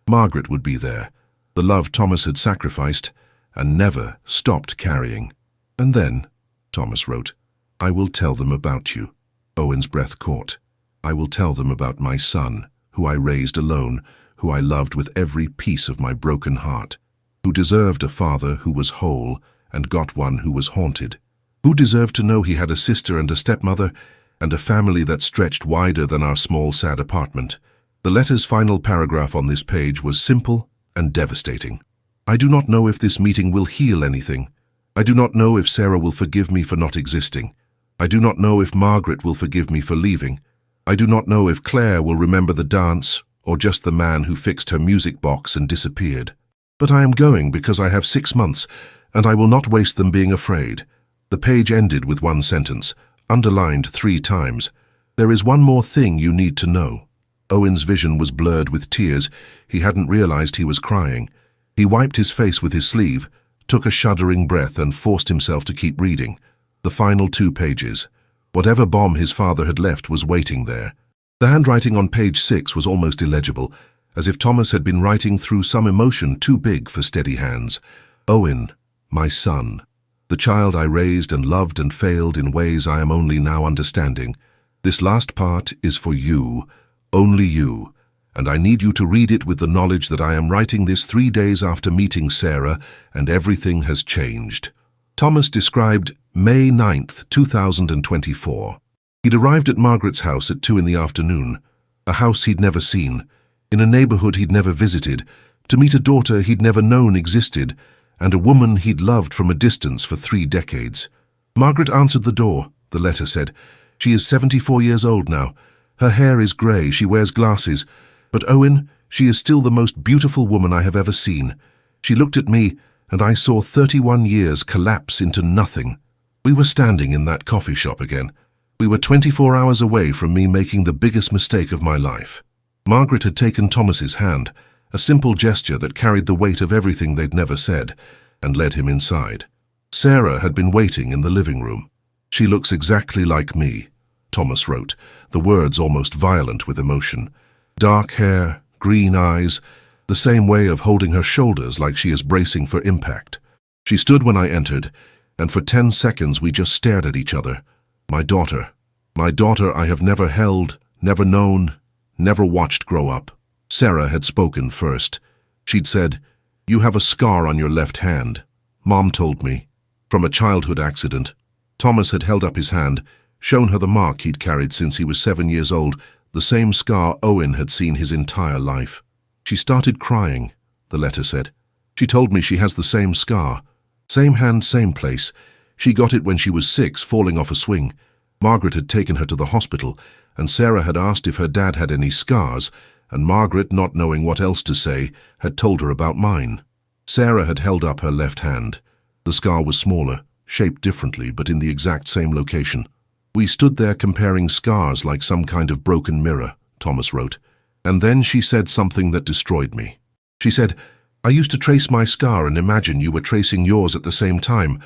Speaker 1: Margaret would be there, the love Thomas had sacrificed and never stopped carrying. And then, Thomas wrote, I will tell them about you. Owen's breath caught. I will tell them about my son, who I raised alone, who I loved with every piece of my broken heart, who deserved a father who was whole and got one who was haunted, who deserved to know he had a sister and a stepmother and a family that stretched wider than our small, sad apartment. The letter's final paragraph on this page was simple and devastating. I do not know if this meeting will heal anything. I do not know if Sarah will forgive me for not existing. I do not know if Margaret will forgive me for leaving. I do not know if Claire will remember the dance or just the man who fixed her music box and disappeared. But I am going because I have 6 months, and I will not waste them being afraid. The page ended with one sentence, underlined 3 times. There is one more thing you need to know. Owen's vision was blurred with tears. He hadn't realized he was crying. He wiped his face with his sleeve, took a shuddering breath and forced himself to keep reading. The final 2 pages. Whatever bomb his father had left was waiting there. The handwriting on page 6 was almost illegible, as if Thomas had been writing through some emotion too big for steady hands. Owen, my son, the child I raised and loved and failed in ways I am only now understanding. This last part is for you, only you, and I need you to read it with the knowledge that I am writing this 3 days after meeting Sarah and everything has changed. Thomas described May 9th, 2024. He'd arrived at Margaret's house at 2 in the afternoon, a house he'd never seen, in a neighborhood he'd never visited, to meet a daughter he'd never known existed, and a woman he'd loved from a distance for 3 decades. Margaret answered the door, the letter said. She is 74 years old now. Her hair is grey, she wears glasses. But Owen, she is still the most beautiful woman I have ever seen. She looked at me, and I saw 31 years collapse into nothing. We were standing in that coffee shop again. We were 24 hours away from me making the biggest mistake of my life. Margaret had taken Thomas's hand, a simple gesture that carried the weight of everything they'd never said, and led him inside. Sarah had been waiting in the living room. She looks exactly like me, Thomas wrote, the words almost violent with emotion. Dark hair, green eyes, the same way of holding her shoulders like she is bracing for impact. She stood when I entered, and for 10 seconds we just stared at each other. My daughter I have never held, never known, never watched grow up. Sarah had spoken first. She'd said, "You have a scar on your left hand. Mom told me. From a childhood accident." Thomas had held up his hand, shown her the mark he'd carried since he was 7 years old, the same scar Owen had seen his entire life. She started crying, the letter said. She told me she has the same scar. Same hand, same place. She got it when she was 6, falling off a swing. Margaret had taken her to the hospital, and Sarah had asked if her dad had any scars, and Margaret, not knowing what else to say, had told her about mine. Sarah had held up her left hand. The scar was smaller, shaped differently, but in the exact same location. We stood there comparing scars like some kind of broken mirror, Thomas wrote. And then she said something that destroyed me. She said, "I used to trace my scar and imagine you were tracing yours at the same time.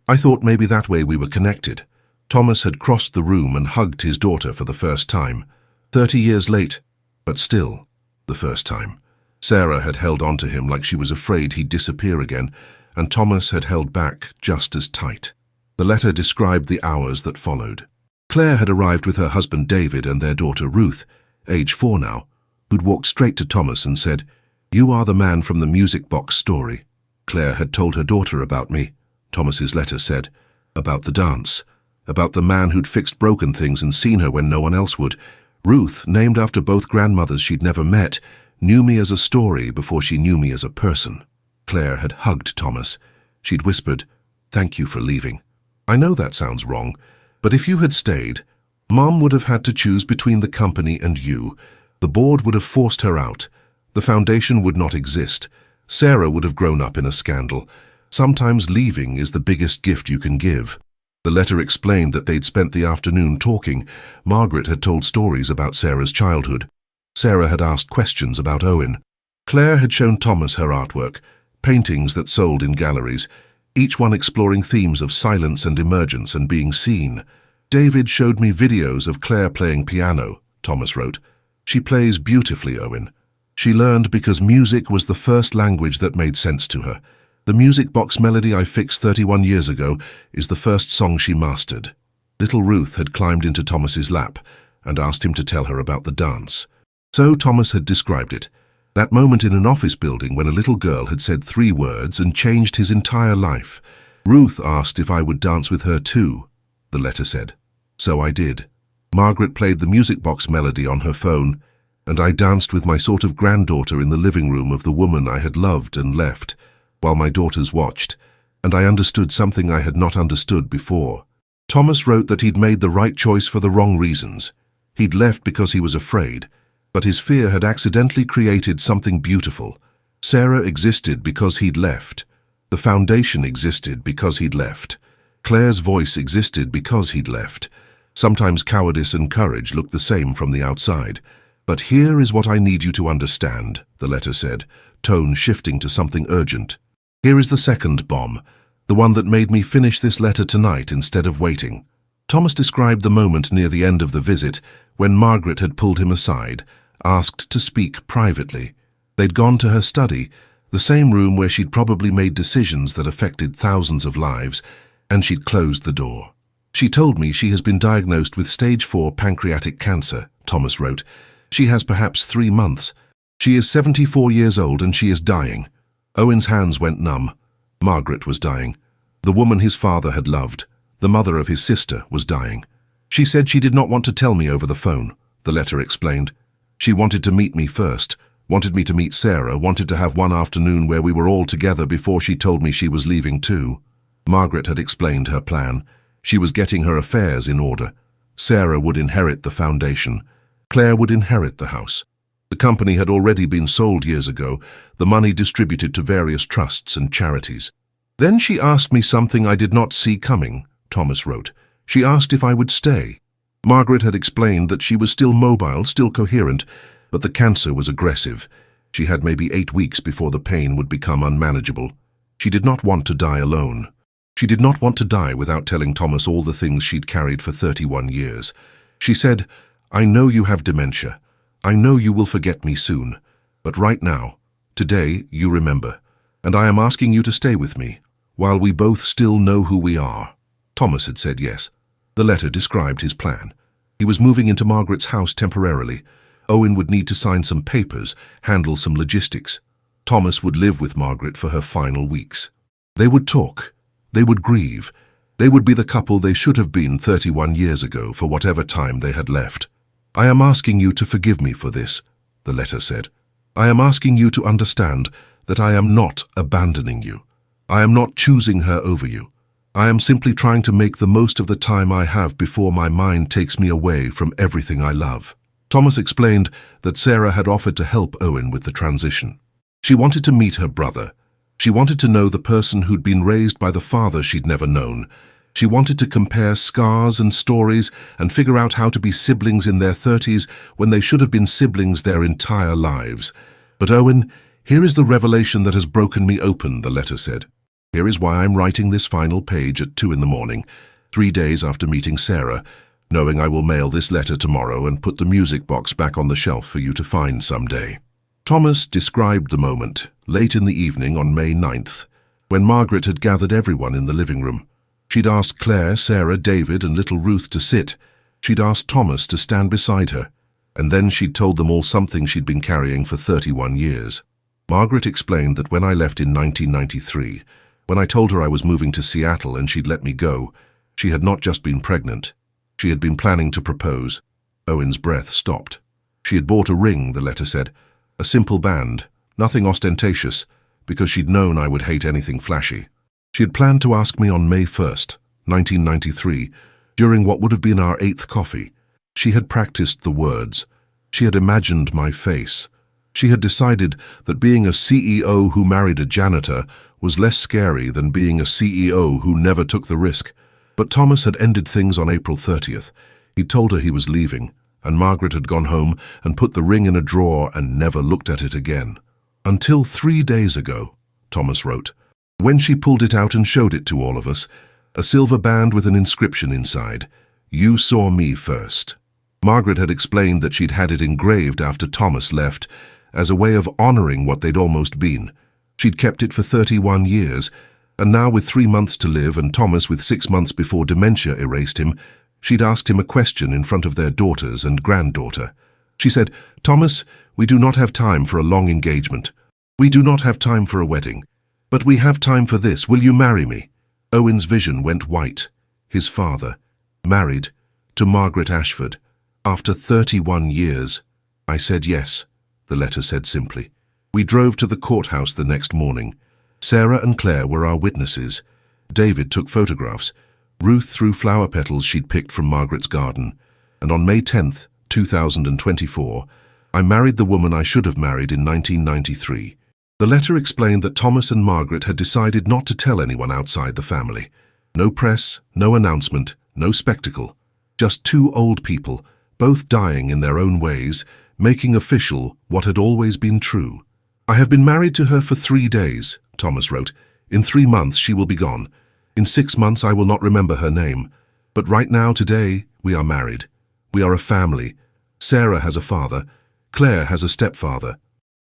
Speaker 1: I thought maybe that way we were connected." Thomas had crossed the room and hugged his daughter for the first time. 30 years late, but still, the first time. Sarah had held on to him like she was afraid he'd disappear again, and Thomas had held back just as tight. The letter described the hours that followed. Claire had arrived with her husband David and their daughter Ruth, age 4 now, who'd walked straight to Thomas and said, "You are the man from the music box story." Claire had told her daughter about me, Thomas's letter said, about the dance, about the man who'd fixed broken things and seen her when no one else would. Ruth, named after both grandmothers she'd never met, knew me as a story before she knew me as a person. Claire had hugged Thomas. She'd whispered, "Thank you for leaving. I know that sounds wrong, but if you had stayed, Mom would have had to choose between the company and you. The board would have forced her out. The foundation would not exist. Sarah would have grown up in a scandal. Sometimes leaving is the biggest gift you can give." The letter explained that they'd spent the afternoon talking. Margaret had told stories about Sarah's childhood. Sarah had asked questions about Owen. Claire had shown Thomas her artwork, paintings that sold in galleries, each one exploring themes of silence and emergence and being seen. David showed me videos of Claire playing piano, Thomas wrote. "She plays beautifully, Owen. She learned because music was the first language that made sense to her. The music box melody I fixed 31 years ago is the first song she mastered." Little Ruth had climbed into Thomas's lap and asked him to tell her about the dance. So Thomas had described it, that moment in an office building when a little girl had said 3 words and changed his entire life. Ruth asked if I would dance with her too, the letter said. So I did. Margaret played the music box melody on her phone, and I danced with my sort of granddaughter in the living room of the woman I had loved and left, while my daughters watched, and I understood something I had not understood before. Thomas wrote that he'd made the right choice for the wrong reasons. He'd left because he was afraid, but his fear had accidentally created something beautiful. Sarah existed because he'd left. The foundation existed because he'd left. Claire's voice existed because he'd left. Sometimes cowardice and courage looked the same from the outside. "But here is what I need you to understand," the letter said, tone shifting to something urgent. "Here is the second bomb, the one that made me finish this letter tonight instead of waiting." Thomas described the moment near the end of the visit when Margaret had pulled him aside, asked to speak privately. They'd gone to her study, the same room where she'd probably made decisions that affected thousands of lives, and she'd closed the door. "She told me she has been diagnosed with stage 4 pancreatic cancer," Thomas wrote. "She has perhaps 3 months. She is 74 years old and she is dying." Owen's hands went numb. Margaret was dying. The woman his father had loved, the mother of his sister, was dying. "She said she did not want to tell me over the phone," the letter explained. "She wanted to meet me first, wanted me to meet Sarah, wanted to have one afternoon where we were all together before she told me she was leaving too." Margaret had explained her plan. She was getting her affairs in order. Sarah would inherit the foundation. Claire would inherit the house. The company had already been sold years ago, the money distributed to various trusts and charities. "Then she asked me something I did not see coming," Thomas wrote. "She asked if I would stay." Margaret had explained that she was still mobile, still coherent, but the cancer was aggressive. She had maybe 8 weeks before the pain would become unmanageable. She did not want to die alone. She did not want to die without telling Thomas all the things she'd carried for 31 years. She said, "I know you have dementia. I know you will forget me soon. But right now, today, you remember. And I am asking you to stay with me, while we both still know who we are." Thomas had said yes. The letter described his plan. He was moving into Margaret's house temporarily. Owen would need to sign some papers, handle some logistics. Thomas would live with Margaret for her final weeks. They would talk. They would grieve. They would be the couple they should have been 31 years ago for whatever time they had left. "I am asking you to forgive me for this," the letter said. "I am asking you to understand that I am not abandoning you. I am not choosing her over you. I am simply trying to make the most of the time I have before my mind takes me away from everything I love." Thomas explained that Sarah had offered to help Owen with the transition. She wanted to meet her brother. She wanted to know the person who'd been raised by the father she'd never known. She wanted to compare scars and stories and figure out how to be siblings in their 30s when they should have been siblings their entire lives. "But Owen, here is the revelation that has broken me open," the letter said. "Here is why I'm writing this final page at 2 in the morning, 3 days after meeting Sarah, knowing I will mail this letter tomorrow and put the music box back on the shelf for you to find someday." Thomas described the moment, late in the evening on May 9th, when Margaret had gathered everyone in the living room. She'd asked Claire, Sarah, David, and little Ruth to sit. She'd asked Thomas to stand beside her. And then she'd told them all something she'd been carrying for 31 years. Margaret explained that when I left in 1993, when I told her I was moving to Seattle and she'd let me go, she had not just been pregnant. She had been planning to propose. Owen's breath stopped. She had bought a ring, the letter said, a simple band, nothing ostentatious, because she'd known I would hate anything flashy. She had planned to ask me on May 1st, 1993, during what would have been our 8th coffee. She had practiced the words. She had imagined my face. She had decided that being a CEO who married a janitor was less scary than being a CEO who never took the risk. But Thomas had ended things on April 30th. He'd told her he was leaving, and Margaret had gone home and put the ring in a drawer and never looked at it again. "Until 3 days ago," Thomas wrote, "when she pulled it out and showed it to all of us, a silver band with an inscription inside. You saw me first." Margaret had explained that she'd had it engraved after Thomas left, as a way of honoring what they'd almost been. She'd kept it for 31 years, and now with 3 months to live and Thomas with 6 months before dementia erased him, she'd asked him a question in front of their daughters and granddaughter. She said, "Thomas, we do not have time for a long engagement. We do not have time for a wedding. But we have time for this. Will you marry me?" Owen's vision went white. His father, married to Margaret Ashford, after 31 years. "I said yes," the letter said simply. We drove to the courthouse the next morning. Sarah and Claire were our witnesses. David took photographs. Ruth threw flower petals she'd picked from Margaret's garden. And on May 10th, 2024, I married the woman I should have married in 1993. The letter explained that Thomas and Margaret had decided not to tell anyone outside the family. No press, no announcement, no spectacle. Just two old people, both dying in their own ways, making official what had always been true. "I have been married to her for 3 days," Thomas wrote. "In 3 months she will be gone. In 6 months I will not remember her name. But right now, today, we are married. We are a family. Sarah has a father. Claire has a stepfather.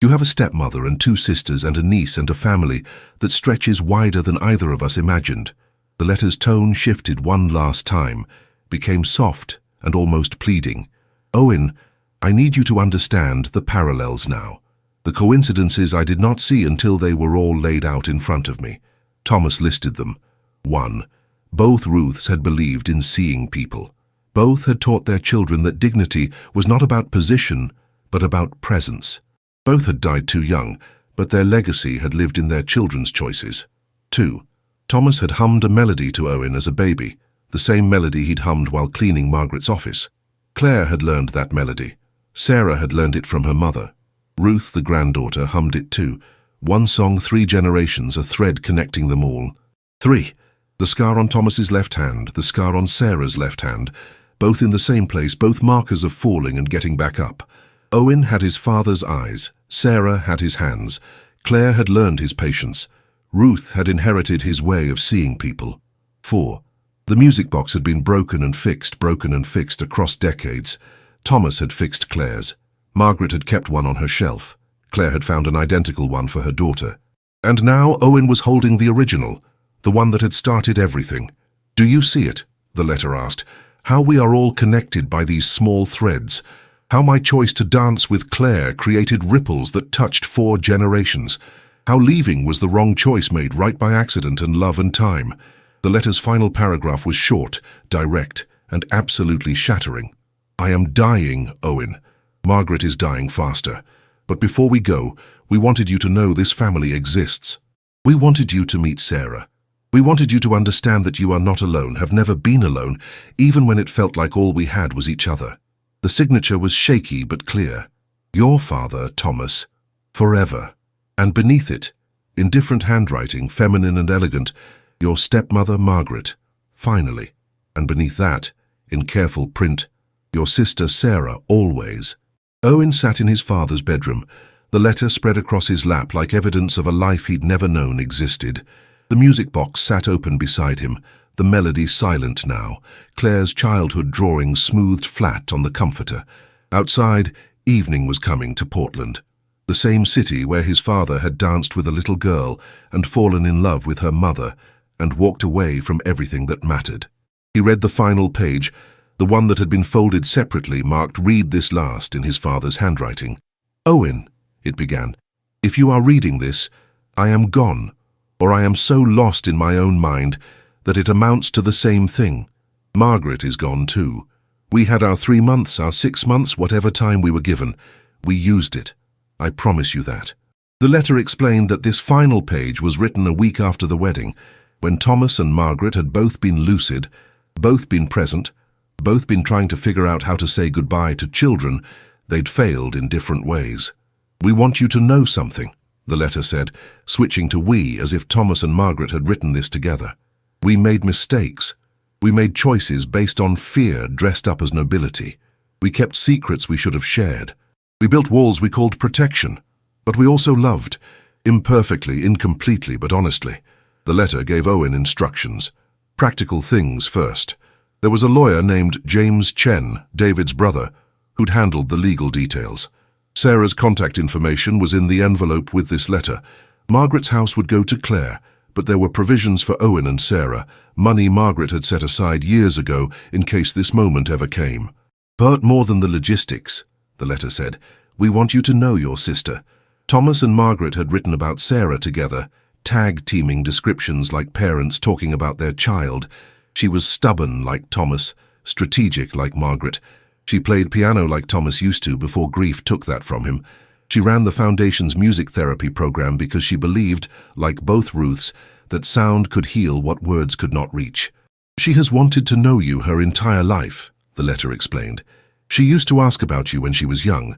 Speaker 1: You have a stepmother and 2 sisters and a niece and a family that stretches wider than either of us imagined." The letter's tone shifted one last time, became soft and almost pleading. "Owen, I need you to understand the parallels now. The coincidences I did not see until they were all laid out in front of me." Thomas listed them. 1. Both Ruths had believed in seeing people. Both had taught their children that dignity was not about position, but about presence. Both had died too young, but their legacy had lived in their children's choices. 2. Thomas had hummed a melody to Owen as a baby, the same melody he'd hummed while cleaning Margaret's office. Claire had learned that melody. Sarah had learned it from her mother. Ruth, the granddaughter, hummed it too. One song, 3 generations, a thread connecting them all. 3. The scar on Thomas's left hand, the scar on Sarah's left hand, both in the same place, both markers of falling and getting back up. Owen had his father's eyes. Sarah had his hands. Claire had learned his patience. Ruth had inherited his way of seeing people. 4. The music box had been broken and fixed across decades. Thomas had fixed Claire's. Margaret had kept one on her shelf. Claire had found an identical one for her daughter. And now Owen was holding the original, the one that had started everything. "Do you see it?" the letter asked. "How we are all connected by these small threads. How my choice to dance with Claire created ripples that touched 4 generations. How leaving was the wrong choice made right by accident and love and time." The letter's final paragraph was short, direct, and absolutely shattering. "I am dying, Owen. Margaret is dying faster. But before we go, we wanted you to know this family exists. We wanted you to meet Sarah. We wanted you to understand that you are not alone, have never been alone, even when it felt like all we had was each other." The signature was shaky but clear. "Your father, Thomas, forever." And beneath it, in different handwriting, feminine and elegant, "Your stepmother, Margaret, finally." And beneath that, in careful print, "Your sister, Sarah, always." Owen sat in his father's bedroom, the letter spread across his lap like evidence of a life he'd never known existed. The music box sat open beside him, the melody silent now, Claire's childhood drawings smoothed flat on the comforter. Outside, evening was coming to Portland, the same city where his father had danced with a little girl and fallen in love with her mother and walked away from everything that mattered. He read the final page, the one that had been folded separately, marked "Read this last" in his father's handwriting. "Owen," it began, "if you are reading this, I am gone, or I am so lost in my own mind that it amounts to the same thing. Margaret is gone too. We had our 3 months, our 6 months, whatever time we were given. We used it. I promise you that." The letter explained that this final page was written a week after the wedding, when Thomas and Margaret had both been lucid, both been present, both been trying to figure out how to say goodbye to children. They'd failed in different ways. "We want you to know something," the letter said, switching to "we" as if Thomas and Margaret had written this together. "We made mistakes. We made choices based on fear dressed up as nobility. We kept secrets we should have shared. We built walls we called protection. But we also loved, imperfectly, incompletely, but honestly." The letter gave Owen instructions. Practical things first. There was a lawyer named James Chen, David's brother, who'd handled the legal details. Sarah's contact information was in the envelope with this letter. Margaret's house would go to Claire, but there were provisions for Owen and Sarah, money Margaret had set aside years ago in case this moment ever came. "But more than the logistics," the letter said, "we want you to know your sister." Thomas and Margaret had written about Sarah together, tag-teaming descriptions like parents talking about their child. She was stubborn like Thomas, strategic like Margaret. She played piano like Thomas used to before grief took that from him. She ran the Foundation's music therapy program because she believed, like both Ruths, that sound could heal what words could not reach. "She has wanted to know you her entire life," the letter explained. "She used to ask about you when she was young,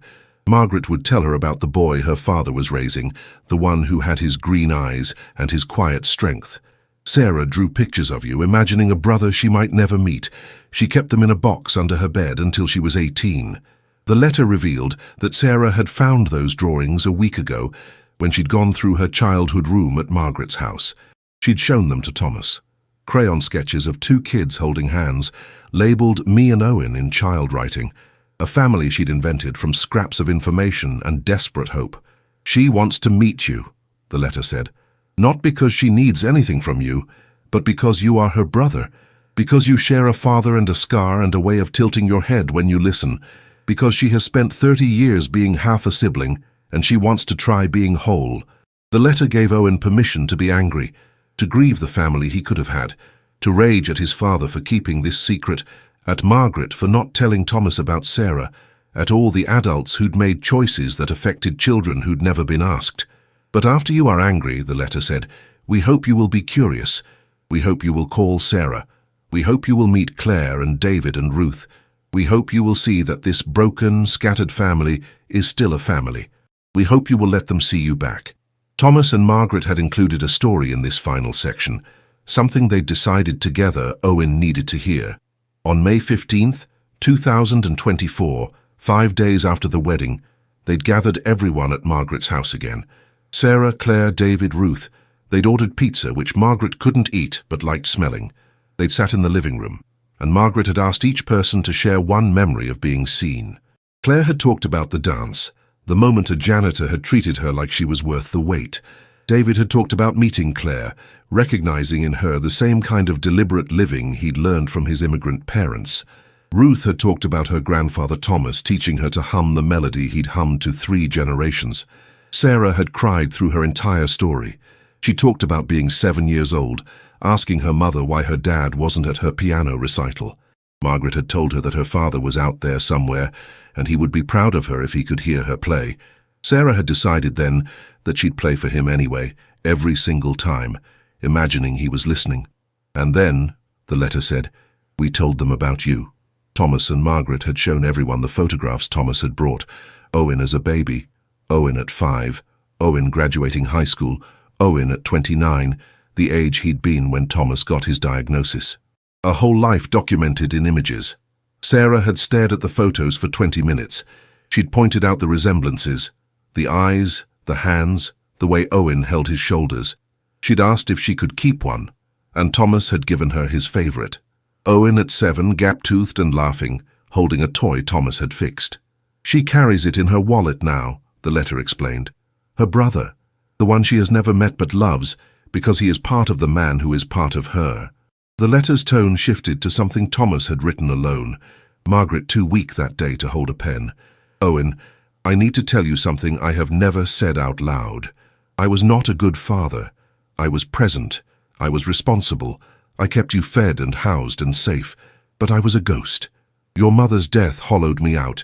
Speaker 1: Margaret would tell her about the boy her father was raising, the one who had his green eyes and his quiet strength. Sarah drew pictures of you, imagining a brother she might never meet. She kept them in a box under her bed until she was 18. The letter revealed that Sarah had found those drawings a week ago when she'd gone through her childhood room at Margaret's house. She'd shown them to Thomas. Crayon sketches of two kids holding hands, labelled Me and Owen in child writing. A family she'd invented from scraps of information and desperate hope. She wants to meet you, the letter said. Not because she needs anything from you, but because you are her brother, because you share a father and a scar and a way of tilting your head when you listen, because she has spent 30 years being half a sibling, and she wants to try being whole. The letter gave Owen permission to be angry, to grieve the family he could have had, to rage at his father for keeping this secret, at Margaret for not telling Thomas about Sarah, at all the adults who'd made choices that affected children who'd never been asked. But after you are angry, the letter said, we hope you will be curious. We hope you will call Sarah. We hope you will meet Claire and David and Ruth. We hope you will see that this broken, scattered family is still a family. We hope you will let them see you back. Thomas and Margaret had included a story in this final section, something they'd decided together Owen needed to hear. On May 15th, 2024, 5 days after the wedding, they'd gathered everyone at Margaret's house again. Sarah, Claire, David, Ruth. They'd ordered pizza, which Margaret couldn't eat but liked smelling. They'd sat in the living room, and Margaret had asked each person to share one memory of being seen. Claire had talked about the dance, the moment a janitor had treated her like she was worth the wait. David had talked about meeting Claire, recognizing in her the same kind of deliberate living he'd learned from his immigrant parents. Ruth had talked about her grandfather Thomas teaching her to hum the melody he'd hummed to 3 generations. Sarah had cried through her entire story. She talked about being 7 years old, asking her mother why her dad wasn't at her piano recital. Margaret had told her that her father was out there somewhere, and he would be proud of her if he could hear her play. Sarah had decided then that she'd play for him anyway, every single time, imagining he was listening. And then, the letter said, we told them about you. Thomas and Margaret had shown everyone the photographs Thomas had brought. Owen as a baby, Owen at 5, Owen graduating high school, Owen at 29, the age he'd been when Thomas got his diagnosis. A whole life documented in images. Sarah had stared at the photos for 20 minutes. She'd pointed out the resemblances, the eyes, the hands, the way Owen held his shoulders. She'd asked if she could keep one, and Thomas had given her his favorite. Owen at 7, gap-toothed and laughing, holding a toy Thomas had fixed. She carries it in her wallet now, the letter explained. Her brother, the one she has never met but loves, because he is part of the man who is part of her. The letter's tone shifted to something Thomas had written alone, Margaret too weak that day to hold a pen. Owen, I need to tell you something I have never said out loud. I was not a good father. I was present. I was responsible. I kept you fed and housed and safe. But I was a ghost. Your mother's death hollowed me out,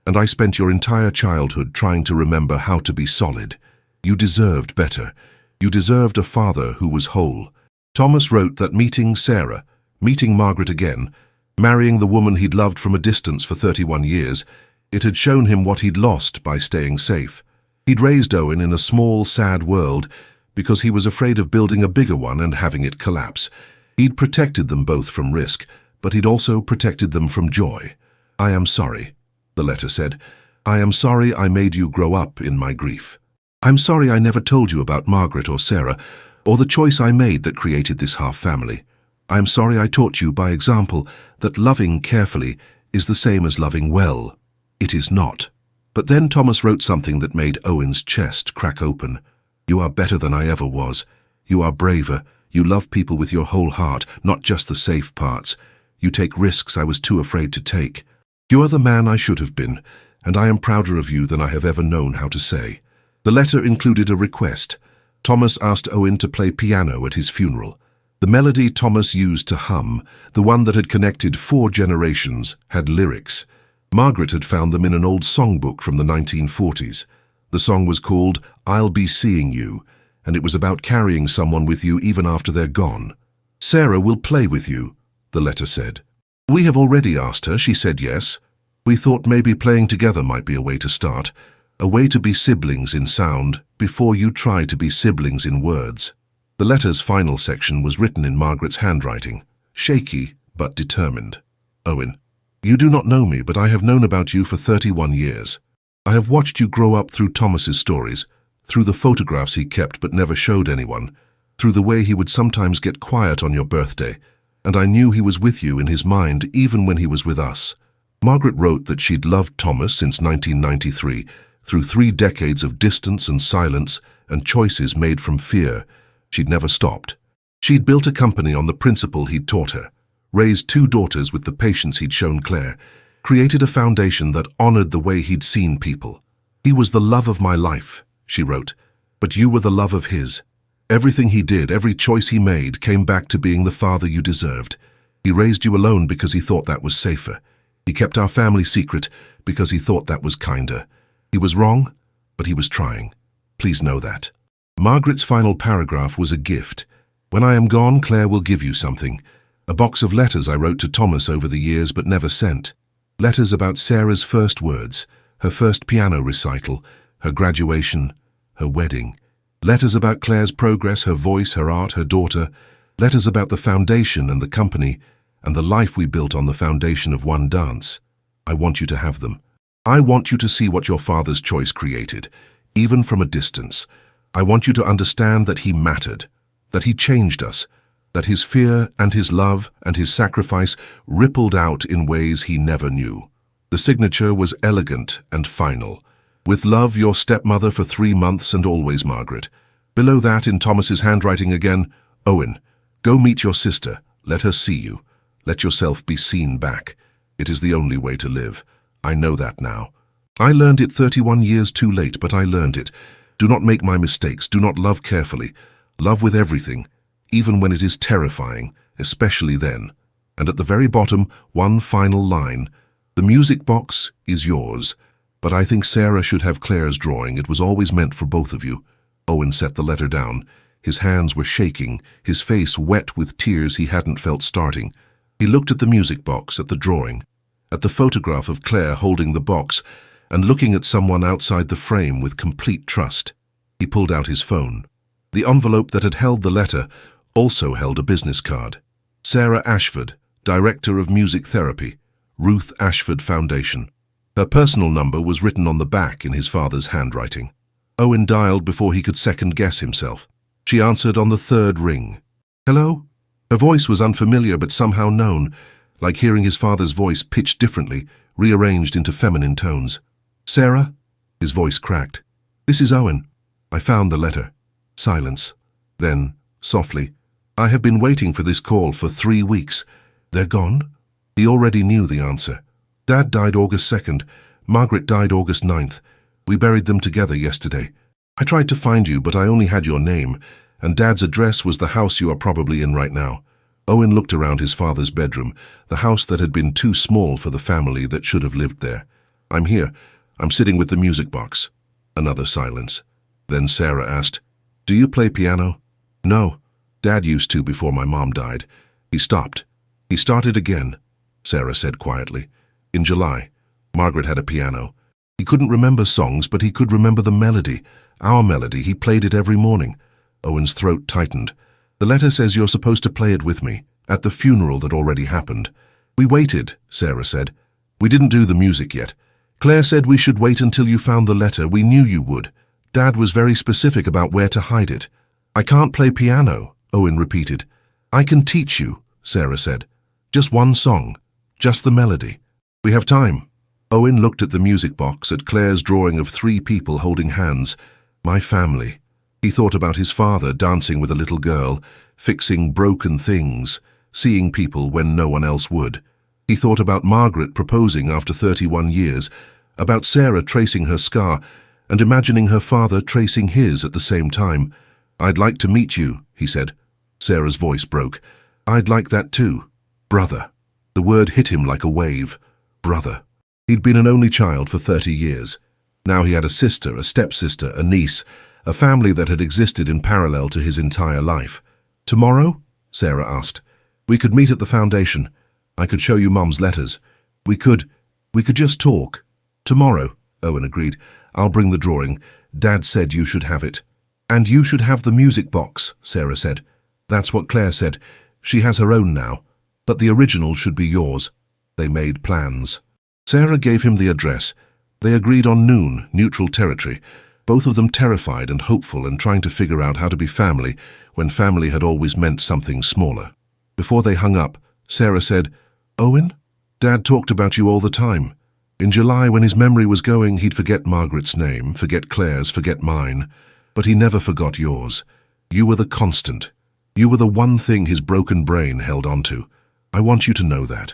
Speaker 1: and I spent your entire childhood trying to remember how to be solid. You deserved better. You deserved a father who was whole. Thomas wrote that meeting Sarah, meeting Margaret again, marrying the woman he'd loved from a distance for 31 years, it had shown him what he'd lost by staying safe. He'd raised Owen in a small, sad world because he was afraid of building a bigger one and having it collapse. He'd protected them both from risk, but he'd also protected them from joy. I am sorry, the letter said. I am sorry I made you grow up in my grief. I'm sorry I never told you about Margaret or Sarah, or the choice I made that created this half-family. I am sorry I taught you by example that loving carefully is the same as loving well. It is not. But then Thomas wrote something that made Owen's chest crack open. You are better than I ever was. You are braver. You love people with your whole heart, not just the safe parts. You take risks I was too afraid to take. You are the man I should have been, and I am prouder of you than I have ever known how to say. The letter included a request. Thomas asked Owen to play piano at his funeral. The melody Thomas used to hum, the one that had connected 4 generations, had lyrics. Margaret had found them in an old songbook from the 1940s. The song was called I'll Be Seeing You, and it was about carrying someone with you even after they're gone. Sarah will play with you, the letter said. We have already asked her, she said yes. We thought maybe playing together might be a way to start, a way to be siblings in sound before you try to be siblings in words. The letter's final section was written in Margaret's handwriting, shaky but determined. Owen, you do not know me, but I have known about you for 31 years. I have watched you grow up through Thomas's stories, through the photographs he kept but never showed anyone, through the way he would sometimes get quiet on your birthday, and I knew he was with you in his mind even when he was with us. Margaret wrote that she'd loved Thomas since 1993, through 3 decades of distance and silence and choices made from fear. She'd never stopped. She'd built a company on the principle he'd taught her, raised 2 daughters with the patience he'd shown Claire, created a foundation that honored the way he'd seen people. He was the love of my life, she wrote, but you were the love of his. Everything he did, every choice he made, came back to being the father you deserved. He raised you alone because he thought that was safer. He kept our family secret because he thought that was kinder. He was wrong, but he was trying. Please know that. Margaret's final paragraph was a gift. When I am gone, Claire will give you something. A box of letters I wrote to Thomas over the years but never sent. Letters about Sarah's first words, her first piano recital, her graduation, her wedding. Letters about Claire's progress, her voice, her art, her daughter. Letters about the foundation and the company, and the life we built on the foundation of one dance. I want you to have them. I want you to see what your father's choice created, even from a distance. I want you to understand that he mattered, that he changed us, that his fear and his love and his sacrifice rippled out in ways he never knew. The signature was elegant and final. With love, your stepmother for 3 months and always Margaret. Below that, in Thomas's handwriting again, Owen, go meet your sister. Let her see you. Let yourself be seen back. It is the only way to live. I know that now. I learned it 31 years too late, but I learned it. Do not make my mistakes. Do not love carefully. Love with everything, even when it is terrifying, especially then. And at the very bottom, one final line. The music box is yours, but I think Sarah should have Claire's drawing. It was always meant for both of you. Owen set the letter down. His hands were shaking, his face wet with tears he hadn't felt starting. He looked at the music box, at the drawing, at the photograph of Claire holding the box, and looking at someone outside the frame with complete trust. He pulled out his phone. The envelope that had held the letter also held a business card. Sarah Ashford, Director of Music Therapy, Ruth Ashford Foundation. Her personal number was written on the back in his father's handwriting. Owen dialed before he could second-guess himself. She answered on the 3rd ring. Hello? Her voice was unfamiliar but somehow known, like hearing his father's voice pitched differently, rearranged into feminine tones. Sarah? His voice cracked. This is Owen. I found the letter. Silence. Then, softly, I have been waiting for this call for 3 weeks. They're gone? He already knew the answer. Dad died August 2nd. Margaret died August 9th. We buried them together yesterday. I tried to find you, but I only had your name, and Dad's address was the house you are probably in right now. Owen looked around his father's bedroom, the house that had been too small for the family that should have lived there. I'm here. I'm sitting with the music box. Another silence. Then Sarah asked, Do you play piano? No. Dad used to before my mom died. He stopped. He started again, Sarah said quietly. In July. Margaret had a piano. He couldn't remember songs, but he could remember the melody. Our melody. He played it every morning. Owen's throat tightened. The letter says you're supposed to play it with me, at the funeral that already happened. We waited, Sarah said. We didn't do the music yet. Claire said we should wait until you found the letter. We knew you would. Dad was very specific about where to hide it. I can't play piano, Owen repeated. I can teach you, Sarah said. Just one song. Just the melody. We have time. Owen looked at the music box, at Claire's drawing of 3 people holding hands. My family. He thought about his father dancing with a little girl, fixing broken things, seeing people when no one else would. He thought about Margaret proposing after 31 years, about Sarah tracing her scar, and imagining her father tracing his at the same time. I'd like to meet you, he said. Sarah's voice broke. I'd like that too. Brother. The word hit him like a wave. Brother. He'd been an only child for 30 years. Now he had a sister, a stepsister, a niece, a family that had existed in parallel to his entire life. Tomorrow? Sarah asked. We could meet at the foundation. I could show you Mum's letters. We could... We could just talk. Tomorrow, Owen agreed. I'll bring the drawing. Dad said you should have it. And you should have the music box, Sarah said. That's what Claire said. She has her own now. But the original should be yours. They made plans. Sarah gave him the address. They agreed on noon, neutral territory, both of them terrified and hopeful and trying to figure out how to be family when family had always meant something smaller. Before they hung up, Sarah said, "Owen, Dad talked about you all the time. In July, when his memory was going, he'd forget Margaret's name, forget Claire's, forget mine. But he never forgot yours. You were the constant. You were the one thing his broken brain held onto. I want you to know that."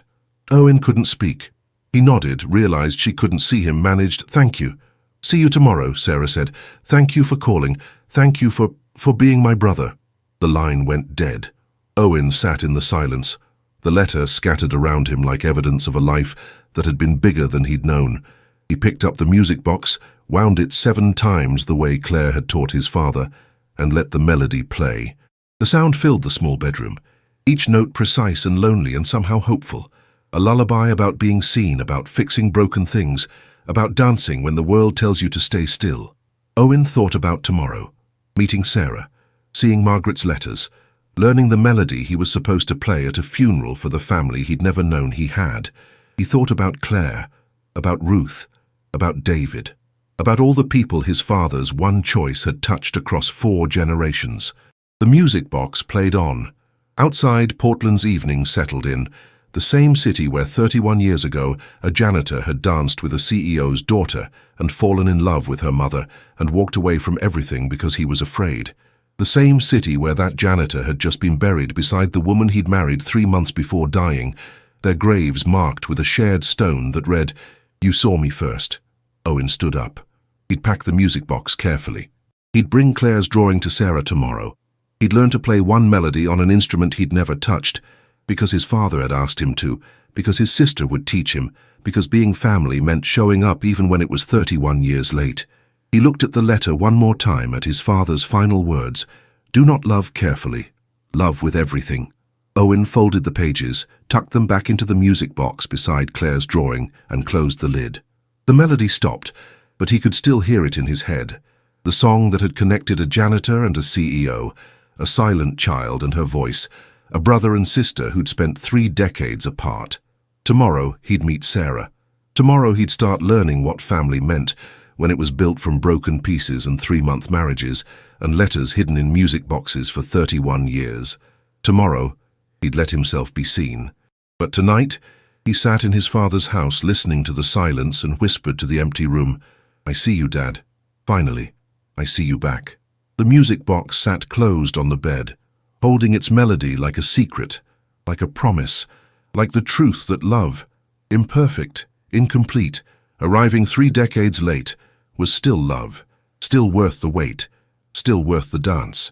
Speaker 1: Owen couldn't speak. He nodded, realized she couldn't see him, managed, "Thank you." "See you tomorrow," Sarah said. "Thank you for calling. Thank you for being my brother." The line went dead. Owen sat in the silence, the letter scattered around him like evidence of a life that had been bigger than he'd known. He picked up the music box, wound it 7 times the way Claire had taught his father, and let the melody play. The sound filled the small bedroom, each note precise and lonely and somehow hopeful. A lullaby about being seen, about fixing broken things, about dancing when the world tells you to stay still. Owen thought about tomorrow, meeting Sarah, seeing Margaret's letters, learning the melody he was supposed to play at a funeral for the family he'd never known he had. He thought about Claire, about Ruth, about David, about all the people his father's one choice had touched across 4 generations. The music box played on. Outside, Portland's evening settled in, the same city where 31 years ago a janitor had danced with a CEO's daughter and fallen in love with her mother and walked away from everything because he was afraid. The same city where that janitor had just been buried beside the woman he'd married 3 months before dying, their graves marked with a shared stone that read, "You saw me first." Owen stood up. He'd pack the music box carefully. He'd bring Claire's drawing to Sarah tomorrow. He'd learn to play one melody on an instrument he'd never touched, because his father had asked him to, because his sister would teach him, because being family meant showing up even when it was 31 years late. He looked at the letter one more time, at his father's final words, "Do not love carefully, love with everything." Owen folded the pages, tucked them back into the music box beside Claire's drawing, and closed the lid. The melody stopped, but he could still hear it in his head. The song that had connected a janitor and a CEO, a silent child and her voice, a brother and sister who'd spent 3 decades apart. Tomorrow he'd meet Sarah. Tomorrow he'd start learning what family meant when it was built from broken pieces and 3-month marriages and letters hidden in music boxes for 31 years. Tomorrow he'd let himself be seen. But tonight he sat in his father's house listening to the silence and whispered to the empty room, "I see you, Dad. Finally, I see you back." The music box sat closed on the bed, holding its melody like a secret, like a promise, like the truth that love, imperfect, incomplete, arriving 3 decades late, was still love, still worth the wait, still worth the dance.